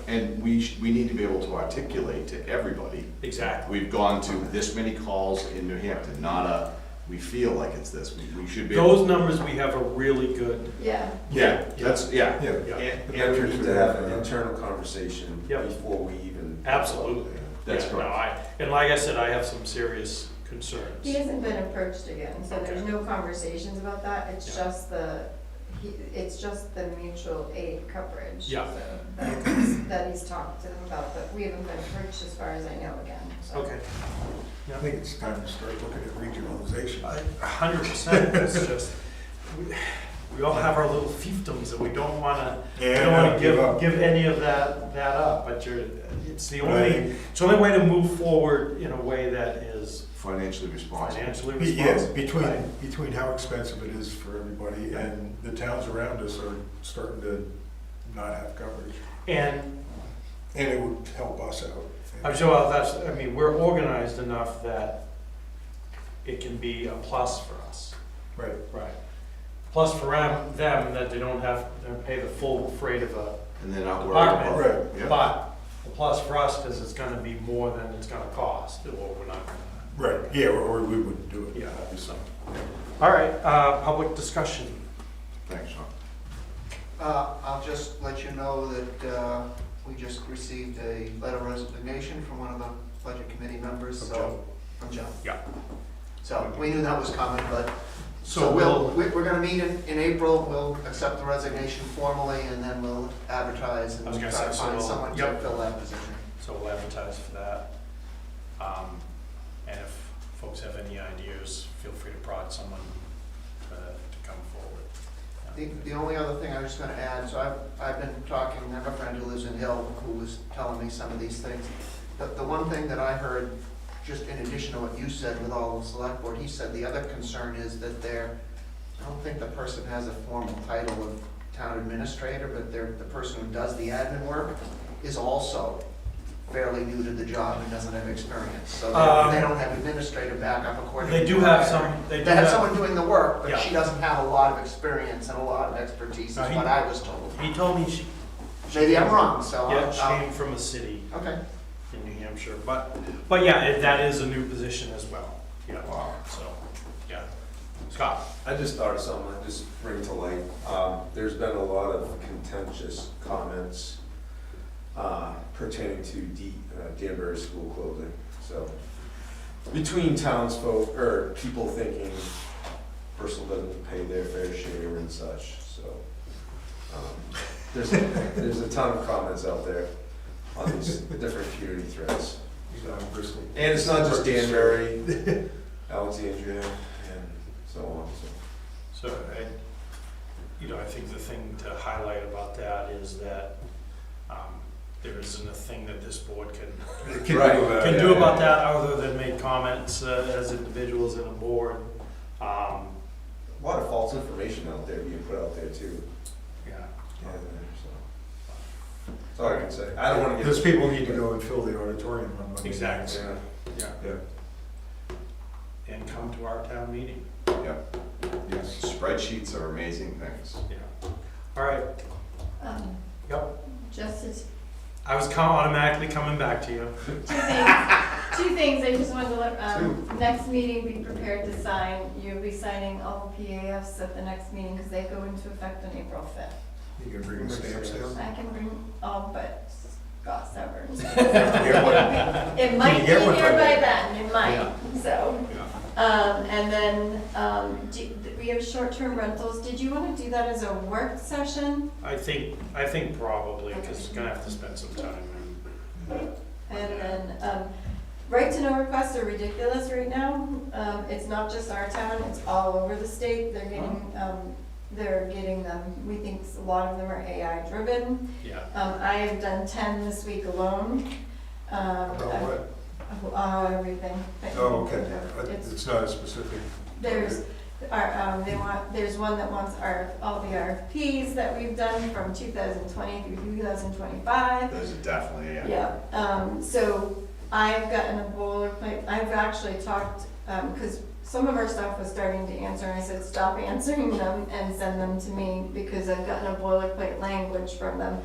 and we need to be able to articulate to everybody, Exactly. we've gone to this many calls in New Hampton, not we feel like it's this, we should be. Those numbers we have are really good. Yeah, Yeah, that's, yeah. Yeah. Yeah. But then we need to have an internal conversation Yep. before we even. Absolutely. That's Yeah, correct. And like I said, I have some serious concerns. he hasn't been approached again, so there's Okay. no conversations about that, it's Yeah. just the mutual aid coverage. Yeah. So that he's talked to them about, but we haven't been approached as far as I know again, so. Okay. I think it's time to start looking at regionalization. 100%, it's just, we all have our little fiefdoms that we don't wanna, Yeah, give up. give any of that up, but it's the only, Right. it's the only way to move forward in a way that is Financially responsible. financially Yes, responsible. between how expensive it is for everybody and the towns around us are starting to not have coverage. And And it would help us out. I'm sure I mean, we're organized enough that it can be a plus for us. Right. Right. Plus for them, that they don't have to pay the full freight of a And they're not worried about. department. Right. Yeah. But the plus for us, because it's gonna be more than it's gonna cost, or we're not gonna. Right, yeah, or we wouldn't do it. Yeah, obviously. All right, public discussion. Thanks, Sean. I'll just let you know that we just received a letter of resignation from one of the budget committee members, From so. Joe. From Joe. Yeah. So we knew that was coming, but, So so we're gonna meet in April, we'll accept the resignation formally, and then we'll advertise and I was try gonna to say, so find we'll- someone to yep. fill that position. So we'll advertise for that. And if folks have any ideas, feel free to prod someone to come forward. The only other thing I was gonna add, so I've been talking, I have a friend who lives in Hill who was telling me some of these things. The one thing that I heard, just in addition to what you said with all the select board, he said the other concern is that I don't think the person has a formal title of town administrator, but the person who does the admin work is also fairly new to the job and doesn't have experience. So they don't have administrative backup according to. They do have some, They have someone doing the work, but Yeah. she doesn't have a lot of experience and a lot of expertise, is No, what I was told. He told me she. Maybe I'm wrong, so Yeah, I'll. she came from a city Okay, in New Hampshire, but yeah, that is a new position as well, yeah, Wow. so, yeah. Scott? I just thought of something I just bring to light. There's been a lot of contentious comments pertaining to Danbury school closing. So between townsfolk, or people thinking Bristol doesn't pay their fair share and such, so. There's a ton of comments out there on these different community threads. You know, Bristol. And it's not just Danbury, Alexandria, and so on, so. So, I think the thing to highlight about that is that there isn't a thing that this board can Right. do about that other than make comments as individuals in a board. A lot of false information out there being put out there too. Yeah. So. That's all I can say. I don't want to get. Because people need to go and fill the auditorium on Monday. Exactly. Yeah. Yeah. Yeah. And come to our town meeting. Yep. Yes. Spreadsheets are amazing things. Yeah. All right. Yep. Just as I was automatically coming back to you. two things, I just wanted to let, next meeting, be prepared to sign, you'll be signing all the PAFs at the next meeting, because they go into effect on April 5th. You can bring stamps down. I can bring all but Scott Severns. Get one. It might you be get here one by by then? then, it might, Yeah. so. And then, we have short-term rentals, did you wanna do that as a work session? I think probably, because it's gonna have to spend some time. And then, right to know requests are ridiculous right now. It's not just our town, it's all over the state. They're getting them. We think a lot of them are AI driven. Yeah. I have done 10 this week alone. About what? Everything. Oh, okay. It's- It's not a specific. There's, there's one that wants all the RFPs that we've done from 2020 through 2025. Those are definitely, Yeah, so I've gotten a boilerplate, I've actually talked, because some of our stuff was starting to answer, and I said, stop answering them and send them to me, because I've gotten a boilerplate language from them,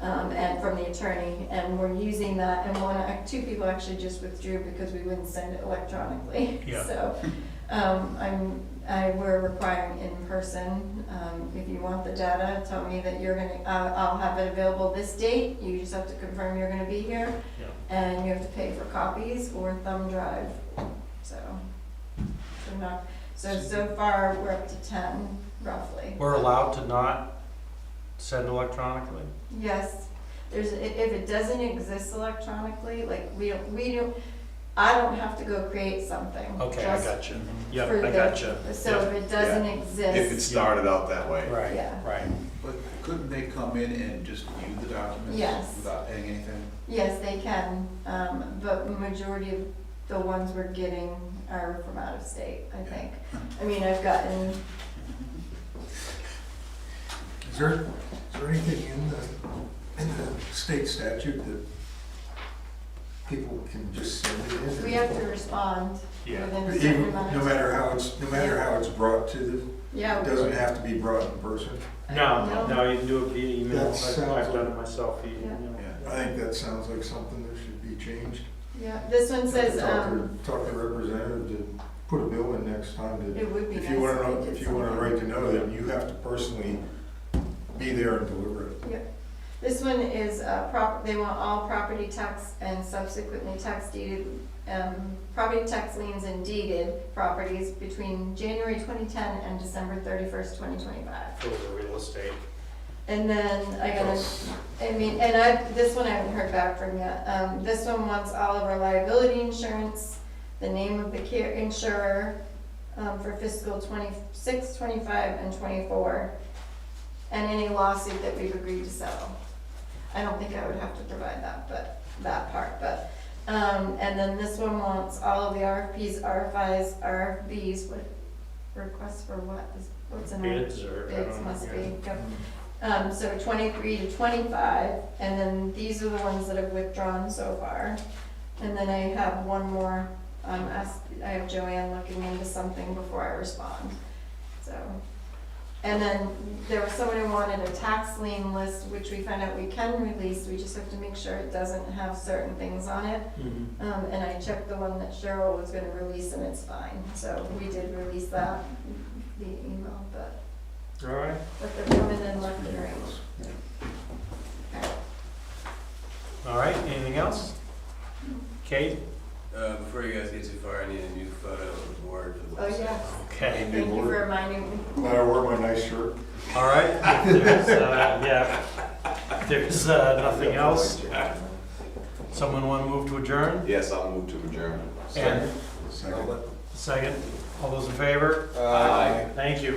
and from the attorney, and we're using that, and two people actually just withdrew because we wouldn't send it electronically. Yeah. So, we're requiring in person. If you want the data, tell me that you're gonna, I'll have it available this date, you just have to confirm you're gonna be here. Yeah. And you have to pay for copies or thumb drive, so. So far, we're up to 10 roughly. We're allowed to not send electronically? Yes, if it doesn't exist electronically, like we don't, I don't have to go create something. Okay, I just got you. for Yep, I the- got you. So if it doesn't exist. If it started out that way. Right, Yeah. right. But couldn't they come in and just view the documents? Yes. Without paying anything? Yes, they can, but the majority of the ones we're getting are from out of state, I think. I mean, I've gotten, Is there anything in the state statute that people can just send it in? we have to respond Yeah. within a certain Even, amount no of matter time. how it's brought to the, Yeah. it doesn't have to be brought in person. No, you can do it via email. That sounds I've done it like- myself via Yeah. email. Yeah. I think that sounds like something that should be changed. Yeah, this one says, Talk to the representative to put a bill in next time to, it would be nice. if you wanna know, to get if you want a something. right to know, then you have to personally be there and deliver it. Yep. This one is, they want all property tax and subsequently tax deeded, property tax liens and deeded properties between January 2010 and December 31st, 2025. For the real estate. And then this one I haven't heard back from yet. This one wants all of our liability insurance, the name of the insurer, for fiscal 26, 25, and 24, and any lawsuit that we've agreed to settle. I don't think I would have to provide that part, but, and then this one wants all of the RFPs, RFIs, RFBs, requests for what's in it? Bids or? I Bids don't know, must yeah. be, yep. So 23 to 25, and then these are the ones that have withdrawn so far. And then I have one more, I have Joanne looking into something before I respond, so. And then there was someone who wanted a tax lien list, which we found out we can release, we just have to make sure it doesn't have certain things on it. And I checked the one that Cheryl was gonna release and it's fine, so we did release that via email, but All right. they're coming in left and right. All right, anything else? Kate? Before you guys get too far, I need a new photo of the board for the Oh, website. yeah, Okay. thank you for reminding me. Glad I wore my nice shirt. All right, if there's, yeah, if there's nothing else, someone want to move to adjourn? Yes, I'll move to adjourn. And Second. second, all those in favor? Aye. Thank you.